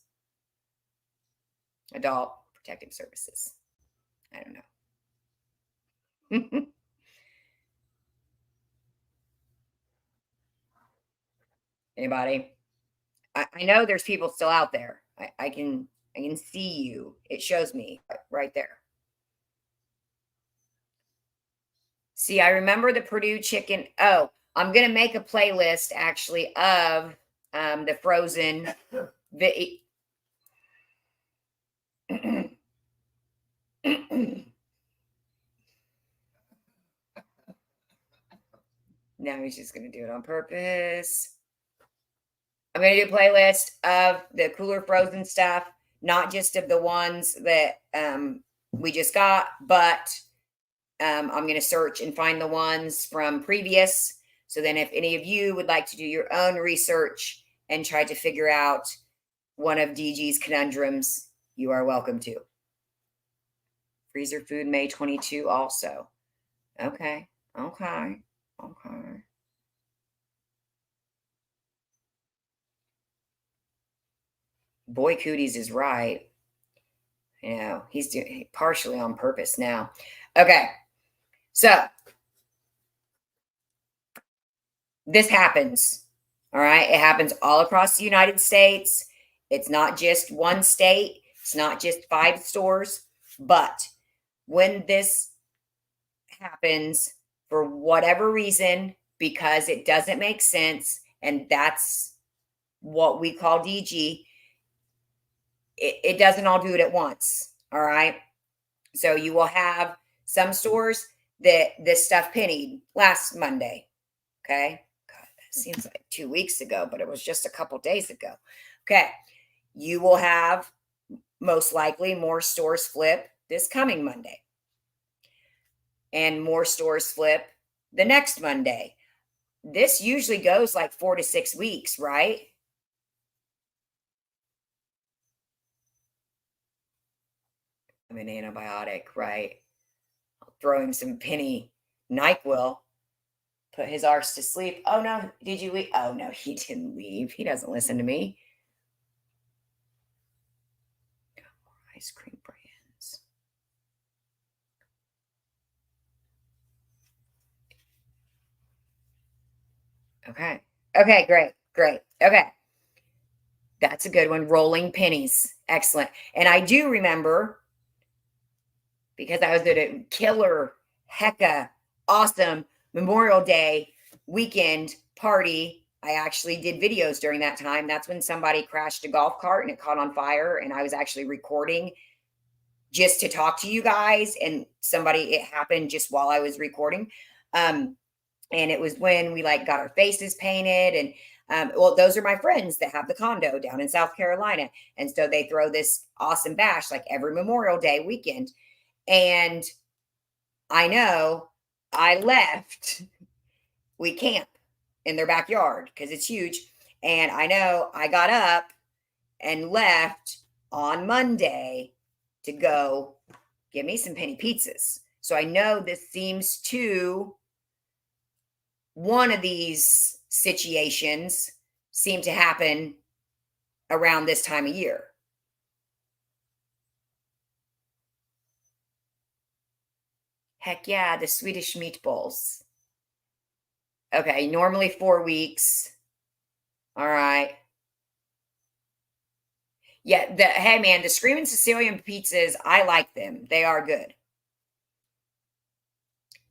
Adult Protective Services. I don't know. Anybody? I know there's people still out there. I can see you. It shows me right there. See, I remember the Purdue chicken. Oh, I'm gonna make a playlist actually of the frozen. Now he's just gonna do it on purpose. I'm gonna do a playlist of the cooler frozen stuff, not just of the ones that we just got, but I'm gonna search and find the ones from previous. So then, if any of you would like to do your own research and try to figure out one of DG's conundrums, you are welcome to. Freezer food May 22 also. Okay. Okay. Okay. Boy Cooties is right. You know, he's doing partially on purpose now. Okay. So this happens. All right. It happens all across the United States. It's not just one state, it's not just 5 stores. But when this happens, for whatever reason, because it doesn't make sense, and that's what we call DG, it doesn't all do it at once. All right. So you will have some stores that this stuff pennied last Monday. Okay. God, that seems like 2 weeks ago, but it was just a couple days ago. Okay. You will have most likely more stores flip this coming Monday, and more stores flip the next Monday. This usually goes like 4 to 6 weeks, right? I'm an antibiotic, right? I'll throw him some penny NyQuil, put his arse to sleep. Oh no, did you leave? Oh no, he didn't leave. He doesn't listen to me. More ice cream brands. Okay. Okay, great. Great. Okay. That's a good one. Rolling pennies. Excellent. And I do remember, because I was at a killer, hecka, awesome Memorial Day weekend party. I actually did videos during that time. That's when somebody crashed a golf cart and it caught on fire. And I was actually recording just to talk to you guys. And it happened just while I was recording. And it was when we like got our faces painted. And well, those are my friends that have the condo down in South Carolina. And so they throw this awesome bash like every Memorial Day weekend. And I know I left. We camp in their backyard because it's huge. And I know I got up and left on Monday to go get me some penny pizzas. So I know this seems to one of these situations seem to happen around this time of year. Heck yeah, the Swedish meatballs. Okay, normally 4 weeks. All right. Yeah, hey man, the Screaming Sicilian pizzas, I like them. They are good.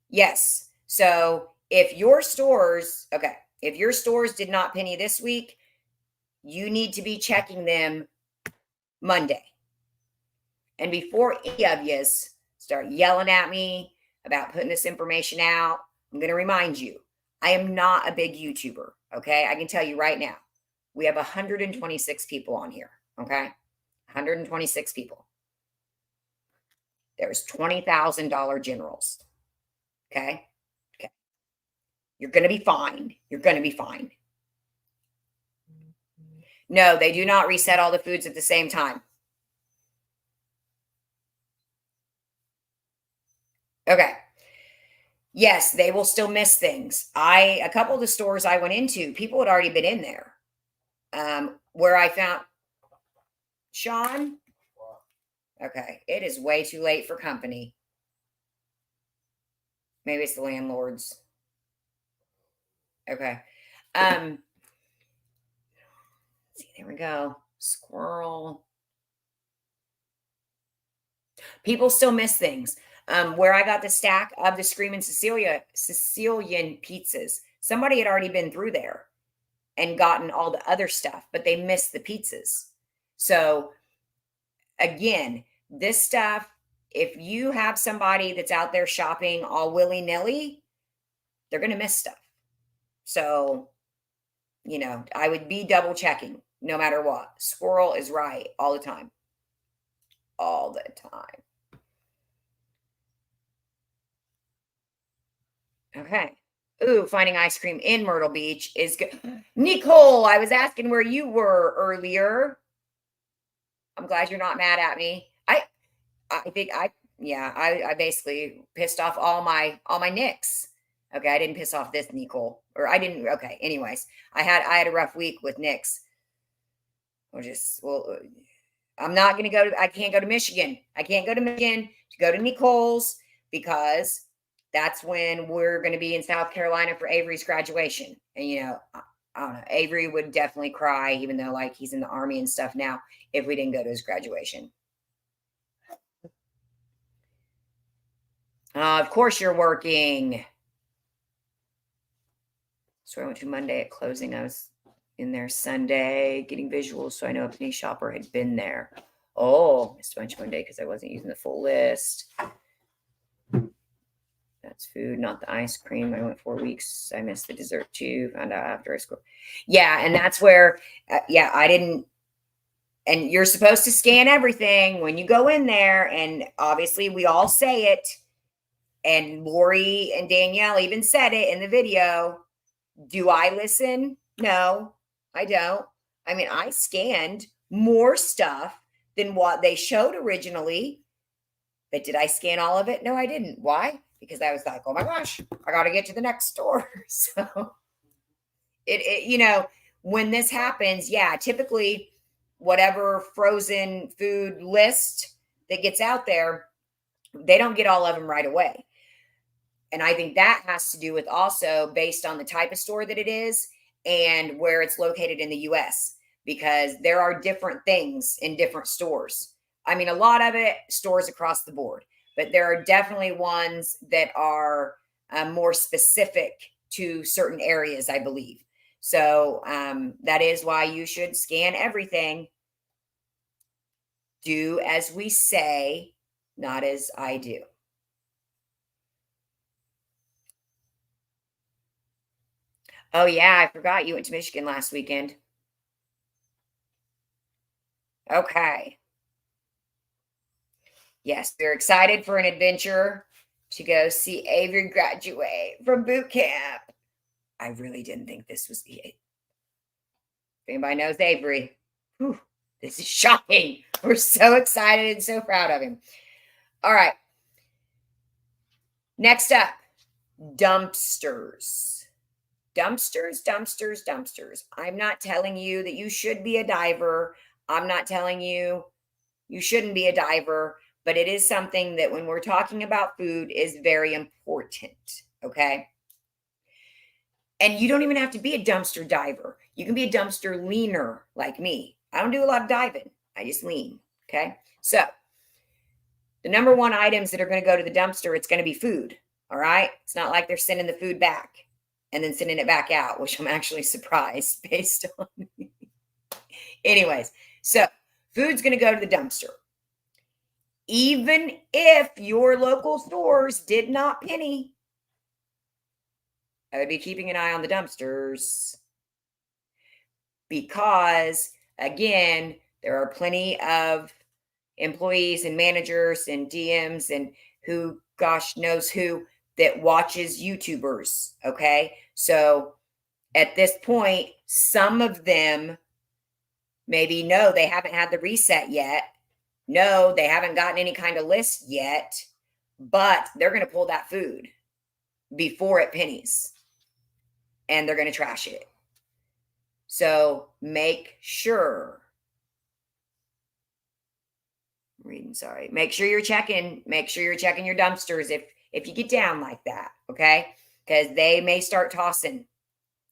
Yes. So if your stores did not penny this week, you need to be checking them Monday. And before any of you start yelling at me about putting this information out, I'm going to remind you, I am not a big YouTuber. Okay. I can tell you right now, we have 126 people on here. Okay. 126 people. There's $20,000 generals. Okay. Okay. You're going to be fine. You're going to be fine. No, they do not reset all the foods at the same time. Okay. Yes, they will still miss things. A couple of the stores I went into, people had already been in there. Where I found Sean. Okay, it is way too late for company. Maybe it's the landlords. Okay. See, there we go. Squirrel. People still miss things. Where I got the stack of the Screaming Sicilian pizzas, somebody had already been through there and gotten all the other stuff, but they missed the pizzas. So again, this stuff, if you have somebody that's out there shopping all willy-nilly, they're going to miss stuff. So, I would be double checking no matter what. Squirrel is right all the time. All the time. Okay. Ooh, finding ice cream in Myrtle Beach is good. Nicole, I was asking where you were earlier. I'm glad you're not mad at me. I think I basically pissed off all my Nicks. Okay, I didn't piss off this Nicole, or I didn't. Okay, anyways, I had a rough week with Nicks. I'm not going to go to. I can't go to Michigan. I can't go to Michigan to go to Nicole's because that's when we're going to be in South Carolina for Avery's graduation. And I don't know. Avery would definitely cry, even though like he's in the army and stuff now, if we didn't go to his graduation. Of course you're working. So I went to Monday at closing. I was in there Sunday getting visuals, so I know if any shopper had been there. Oh, missed a bunch Monday because I wasn't using the full list. That's food, not the ice cream. I went 4 weeks. I missed the dessert too. Found out after I scored. Yeah, and that's where, I didn't. And you're supposed to scan everything when you go in there. And obviously, we all say it. And Lori and Danielle even said it in the video. Do I listen? No, I don't. I mean, I scanned more stuff than what they showed originally. But did I scan all of it? No, I didn't. Why? Because I was like, oh my gosh, I got to get to the next store. So when this happens, typically whatever frozen food list that gets out there, they don't get all of them right away. And I think that has to do with also based on the type of store that it is and where it's located in the US, because there are different things in different stores. I mean, a lot of it stores across the board, but there are definitely ones that are more specific to certain areas, I believe. So that is why you should scan everything. Do as we say, not as I do. Oh, yeah, I forgot you went to Michigan last weekend. Okay. Yes, we're excited for an adventure to go see Avery graduate from boot camp. I really didn't think this was it. If anybody knows Avery, this is shocking. We're so excited and so proud of him. All right. Next up, dumpsters. Dumpsters. I'm not telling you that you should be a diver. I'm not telling you you shouldn't be a diver, but it is something that when we're talking about food is very important. Okay. And you don't even have to be a dumpster diver. You can be a dumpster leaner like me. I don't do a lot of diving. I just lean. Okay. So the number one items that are going to go to the dumpster, it's going to be food. All right. It's not like they're sending the food back and then sending it back out, which I'm actually surprised based on. Anyways, so food's going to go to the dumpster. Even if your local stores did not penny, I would be keeping an eye on the dumpsters because, again, there are plenty of employees and managers and DMs and who, gosh knows who, that watches YouTubers. Okay. So at this point, some of them maybe no, they haven't had the reset yet. No, they haven't gotten any kind of list yet, but they're going to pull that food before it pennies and they're going to trash it. So make sure. Sorry. Make sure you're checking your dumpsters if you get down like that, okay? Because they may start tossing.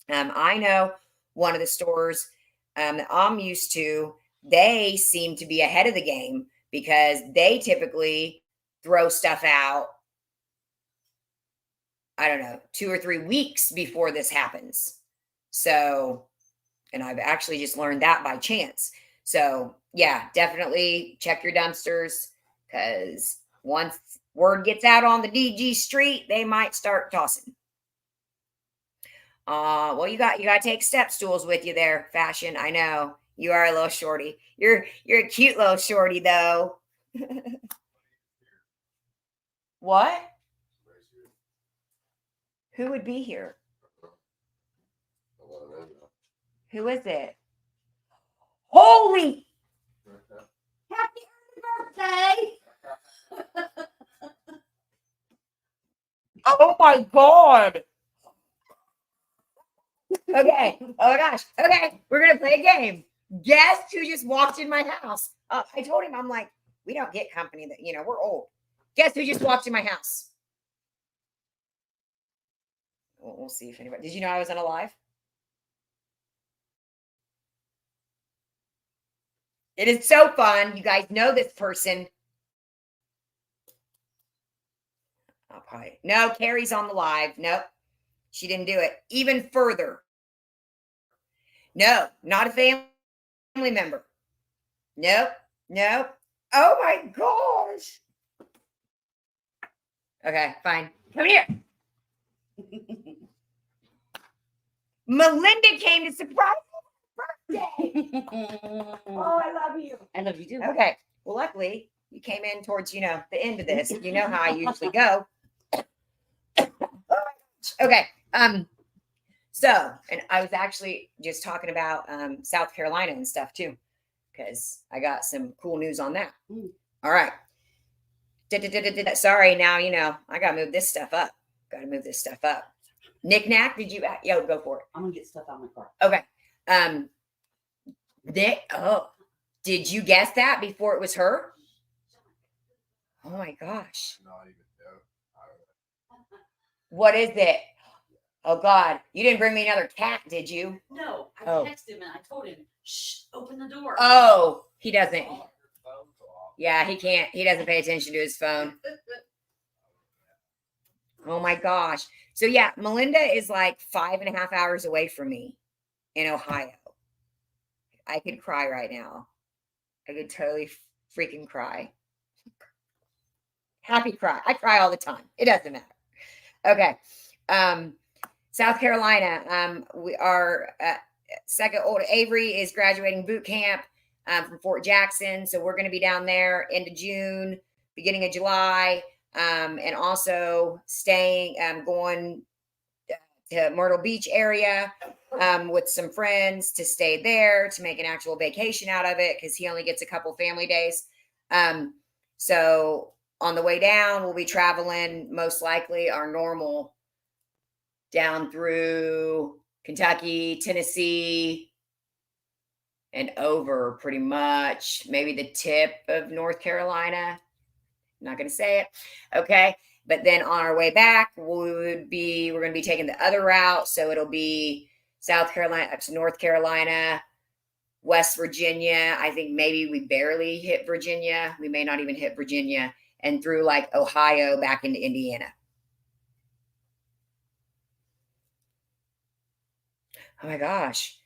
I know one of the stores that I'm used to, they seem to be ahead of the game because they typically throw stuff out, I don't know, 2 or 3 weeks before this happens. So, and I've actually just learned that by chance. So, yeah, definitely check your dumpsters because once word gets out on the DG street, they might start tossing. Well, you got to take step stools with you there, Fashion. I know you are a little shorty. You're a cute little shorty though. What? Who would be here? Who is it? Holy! Happy birthday! Oh my God! Okay. Oh my gosh. Okay. We're going to play a game. Guess who just walked in my house? I told him, I'm like, we don't get company that, we're old. Guess who just walked in my house? We'll see if anybody. Did you know I was on a live? It is so fun. You guys know this person. I'll probably. No, Carrie's on the live. Nope. She didn't do it. Even further. No, not a family member. Nope. Nope. Oh my gosh. Okay, fine. Come here. Melinda came to surprise me for birthday. Oh, I love you. I love you too. Okay. Well, luckily, you came in towards, the end of this. You know how I usually go. Okay. So, and I was actually just talking about South Carolina and stuff too, because I got some cool news on that. All right. Sorry, now I gotta move this stuff up. Knick-knack, did you? Yo, go for it. I'm gonna get stuff out of my car. Okay. Did you guess that before it was her? Oh my gosh. What is it? Oh God, you didn't bring me another cat, did you? No, I texted him and I told him, shh, open the door. Oh, he doesn't. Yeah, he can't. He doesn't pay attention to his phone. Oh my gosh. So yeah, Melinda is like 5.5 hours away from me in Ohio. I could cry right now. I could totally freaking cry. Happy cry. I cry all the time. It doesn't matter. Okay. South Carolina. We are second old Avery is graduating boot camp from Fort Jackson. So we're going to be down there end of June, beginning of July. And also going to Myrtle Beach area with some friends to stay there to make an actual vacation out of it because he only gets a couple family days. So on the way down, we'll be traveling most likely our normal down through Kentucky, Tennessee, and over pretty much maybe the tip of North Carolina. I'm not going to say it. Okay. But then on our way back, we're going to be taking the other route. So it'll be South Carolina up to North Carolina, West Virginia. I think maybe we barely hit Virginia. We may not even hit Virginia, and through like Ohio back into Indiana. Oh my gosh.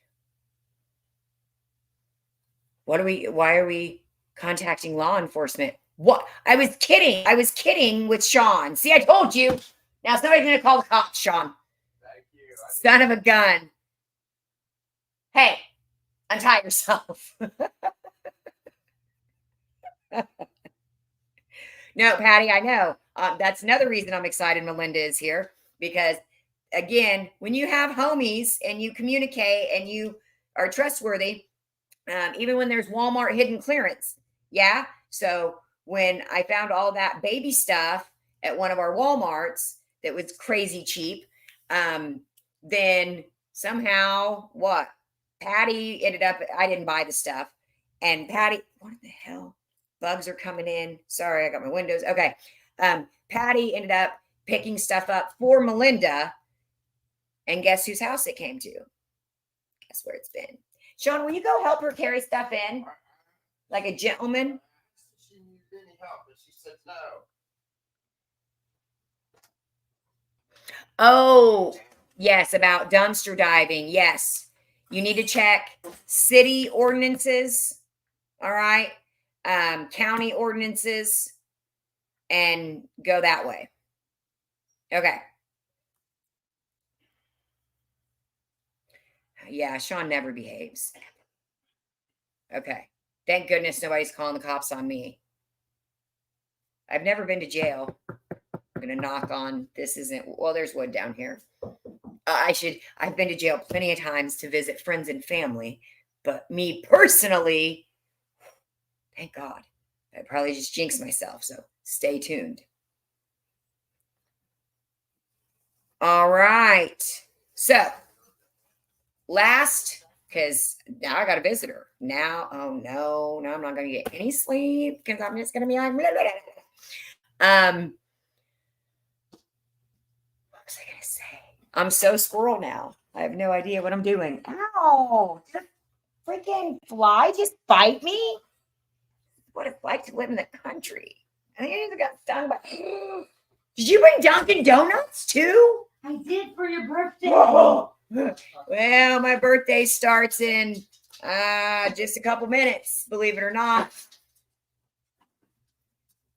Why are we contacting law enforcement? What? I was kidding. I was kidding with Sean. See, I told you. Now somebody's going to call the cops, Sean. Thank you. Son of a gun. Hey, untie yourself. No, Patty, I know. That's another reason I'm excited Melinda is here, because again, when you have homies and you communicate and you are trustworthy, even when there's Walmart hidden clearance. Yeah. So when I found all that baby stuff at one of our Walmarts that was crazy cheap, then somehow Patty ended up, I didn't buy the stuff. And Patty, what the hell? Bugs are coming in. Sorry, I got my windows. Okay. Patty ended up picking stuff up for Melinda. And guess whose house it came to? Guess where it's been. Sean, will you go help her carry stuff in? Like a gentleman? She needed any help, and she said no. Oh, yes, about dumpster diving. Yes. You need to check city ordinances. All right. County ordinances, and go that way. Okay. Yeah, Sean never behaves. Okay. Thank goodness nobody's calling the cops on me. I've never been to jail. I'm going to knock on, this isn't, well, there's wood down here. I've been to jail plenty of times to visit friends and family, but me personally, thank God, I probably just jinxed myself. So stay tuned. All right. So last, because now I got a visitor. Now, oh no, I'm not going to get any sleep because I'm just going to be like, blah, blah, blah. What was I going to say? I'm so squirrel now. I have no idea what I'm doing. Ow! Did a freaking fly just bite me? What it's like to live in the country. I think I even got stung by. Did you bring Dunkin' Donuts too? I did for your birthday. Whoa. Well, my birthday starts in just a couple minutes, believe it or not.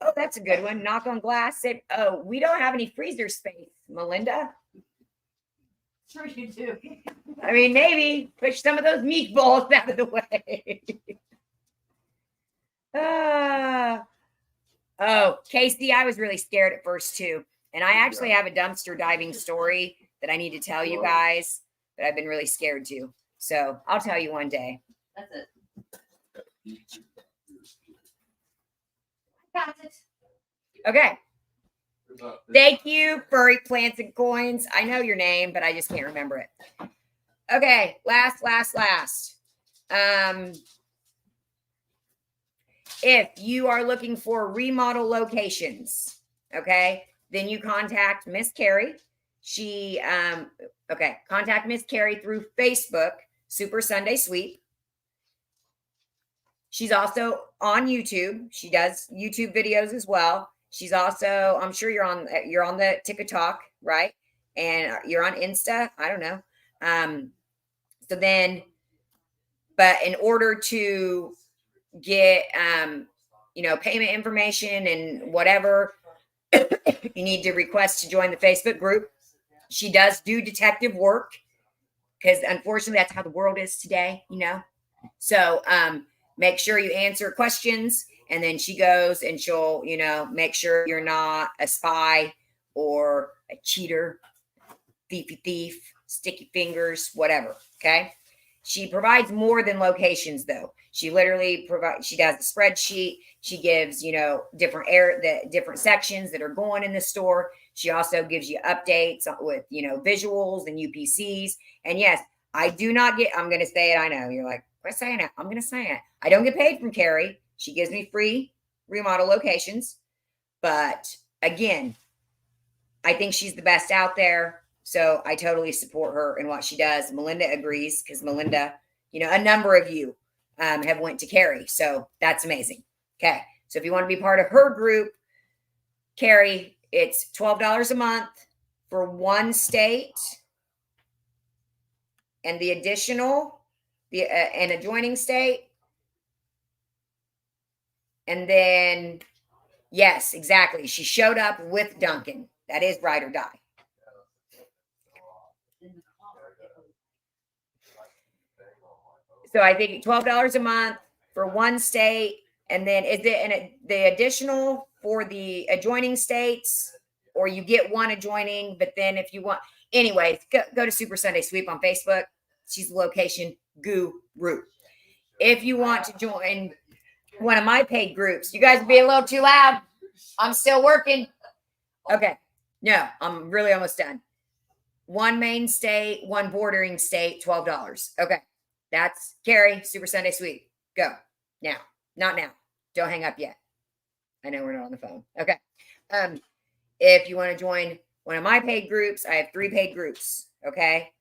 Oh, that's a good one. Knock on glass. Oh, we don't have any freezer space, Melinda. Sure you do. I mean, maybe push some of those meatballs out of the way. Oh, Casey, I was really scared at first too. And I actually have a dumpster diving story that I need to tell you guys, but I've been really scared too. So I'll tell you one day. That's it. Got it. Okay. Thank you, Furry Plants and Coins. I know your name, but I just can't remember it. Okay, last. If you are looking for remodel locations, okay, then you contact Miss Carrie. She, contact Miss Carrie through Facebook, Super Sunday Sweep. She's also on YouTube. She does YouTube videos as well. She's also, I'm sure you're on the TikTok, right? And you're on Insta. I don't know. But in order to get, payment information and whatever, you need to request to join the Facebook group. She does do detective work because unfortunately that's how the world is today, So, make sure you answer questions, and then she goes and she'll, make sure you're not a spy or a cheater, thief, sticky fingers, whatever. Okay. She provides more than locations though. She literally she does a spreadsheet. She gives, the different sections that are going in the store. She also gives you updates with, visuals and UPCs. And yes, I do not get, I'm going to say it. I know you're like, quit saying it. I'm going to say it. I don't get paid from Carrie. She gives me free remodel locations. But again, I think she's the best out there. So I totally support her in what she does. Melinda agrees because Melinda, a number of you have went to Carrie. So that's amazing. Okay. So if you want to be part of her group, Carrie, it's $12 a month for one state. And the additional, an adjoining state. And then, yes, exactly. She showed up with Duncan. That is ride or die. So I think $12 a month for one state. And then is it the additional for the adjoining states, or you get one adjoining, but then if you want, anyways, go to Super Sunday Sweep on Facebook. She's the location guru. If you want to join one of my paid groups, you guys will be a little too loud. I'm still working. Okay. No, I'm really almost done. One main state, one bordering state, $12. Okay. That's Carrie, Super Sunday Sweep. Go. Now. Not now. Don't hang up yet. I know we're not on the phone. Okay. If you want to join one of my paid groups, I have 3 paid groups. Okay.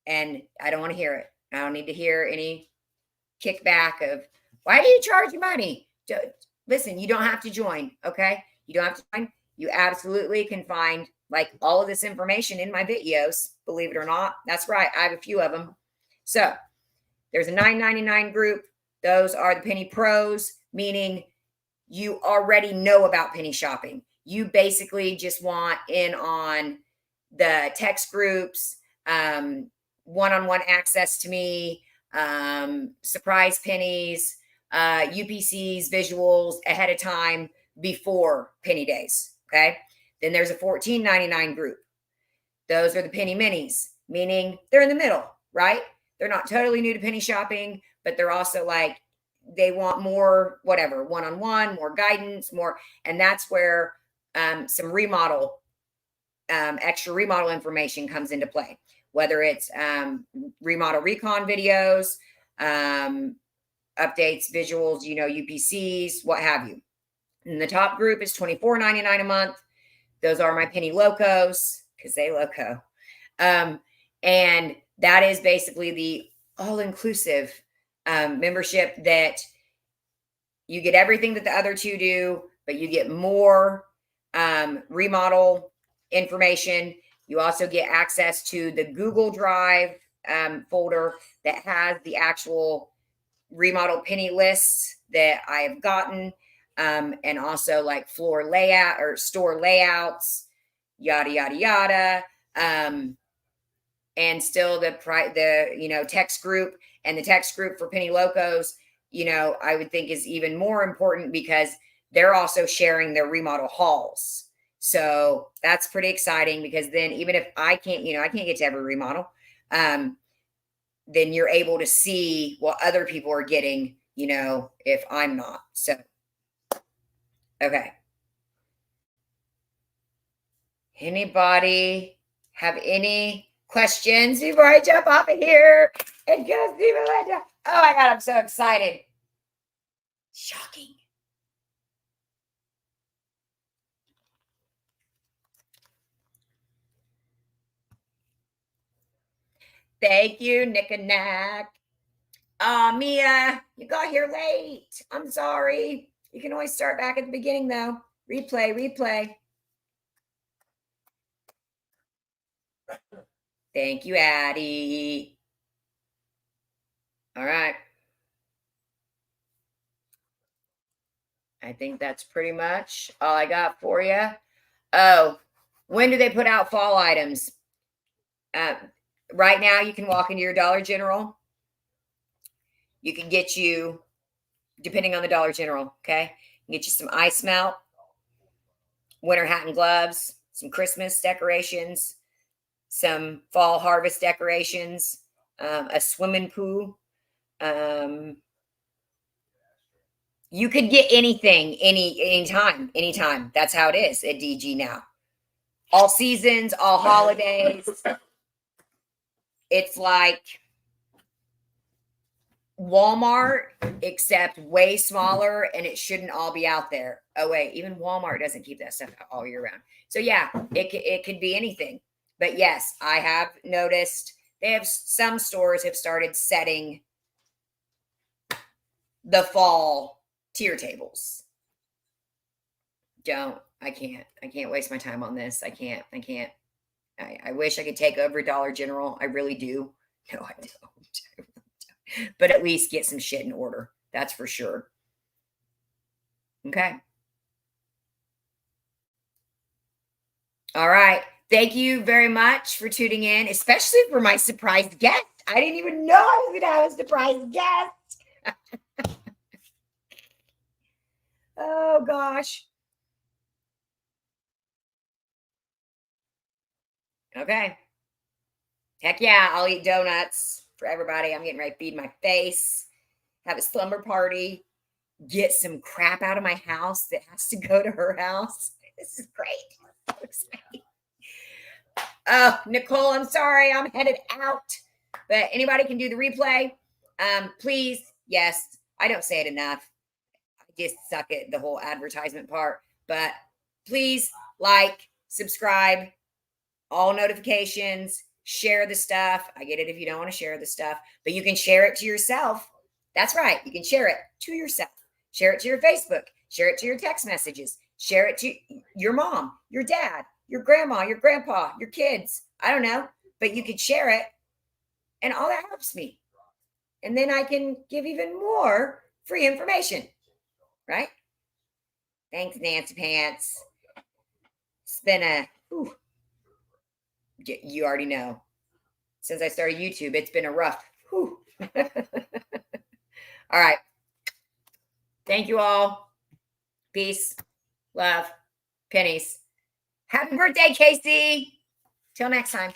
And I don't want to hear it. I don't need to hear any kickback of, why do you charge money? Listen, you don't have to join. Okay. You don't have to join. You absolutely can find like all of this information in my videos. Believe it or not. That's right. I have a few of them. So there's a $9.99 group. Those are the penny pros, meaning you already know about penny shopping. You basically just want in on the text groups, one-on-one access to me, surprise pennies, UPCs, visuals ahead of time before penny days. Okay. Then there's a $14.99 group. Those are the penny minis, meaning they're in the middle, right? They're not totally new to penny shopping, but they're also like, they want more, whatever, one-on-one, more guidance, more. And that's where some remodel, extra remodel information comes into play, whether it's remodel recon videos, updates, visuals, UPCs, what have you. And the top group is $24.99 a month. Those are my penny locos because they loco. And that is basically the all-inclusive membership that you get everything that the other 2 do, but you get more remodel information. You also get access to the Google Drive folder that has the actual remodel penny lists that I have gotten, and also like floor layout or store layouts, yada, yada, yada. And still the text group, and the text group for penny locos, I would think is even more important because they're also sharing their remodel hauls. So that's pretty exciting because then even if I can't get to every remodel, then you're able to see what other people are getting, if I'm not. So, okay. Anybody have any questions before I jump off of here and go see Melinda? Oh my God, I'm so excited. Shocking. Thank you, Nick and Knack. Mia, you got here late. I'm sorry. You can always start back at the beginning though. Replay. Thank you, Addie. All right. I think that's pretty much all I got for you. Oh, when do they put out fall items? Right now, you can walk into your Dollar General. You can get you, depending on the Dollar General, okay? You can get you some ice melt, winter hat and gloves, some Christmas decorations, some fall harvest decorations, a swimming pool. You could get anything, anytime. That's how it is at DG now. All seasons, all holidays. It's like Walmart, except way smaller, and it shouldn't all be out there. Oh wait, even Walmart doesn't keep that stuff all year round. So yeah, it could be anything. But yes, I have noticed they have some stores have started setting the fall tier tables. I can't waste my time on this. I can't. I wish I could take over Dollar General. I really do. No, I don't. But at least get some shit in order. That's for sure. Okay. All right. Thank you very much for tuning in, especially for my surprise guest. I didn't even know I was going to have a surprise guest. Oh, gosh. Okay. Heck yeah, I'll eat donuts for everybody. I'm getting ready to feed my face, have a slumber party, get some crap out of my house that has to go to her house. This is great. I'm so excited. Oh, Nicole, I'm sorry. I'm headed out. But anybody can do the replay. Please, yes, I don't say it enough. I just suck at the whole advertisement part. But please like, subscribe, all notifications, share the stuff. I get it if you don't want to share the stuff, but you can share it to yourself. That's right. You can share it to yourself. Share it to your Facebook. Share it to your text messages. Share it to your mom, your dad, your grandma, your grandpa, your kids. I don't know, but you could share it. And all that helps me. And then I can give even more free information, right? Thanks, Nancy Pants. It's been you already know. Since I started YouTube, it's been a rough. All right. Thank you all. Peace, love, pennies. Happy birthday, Casey. Till next time.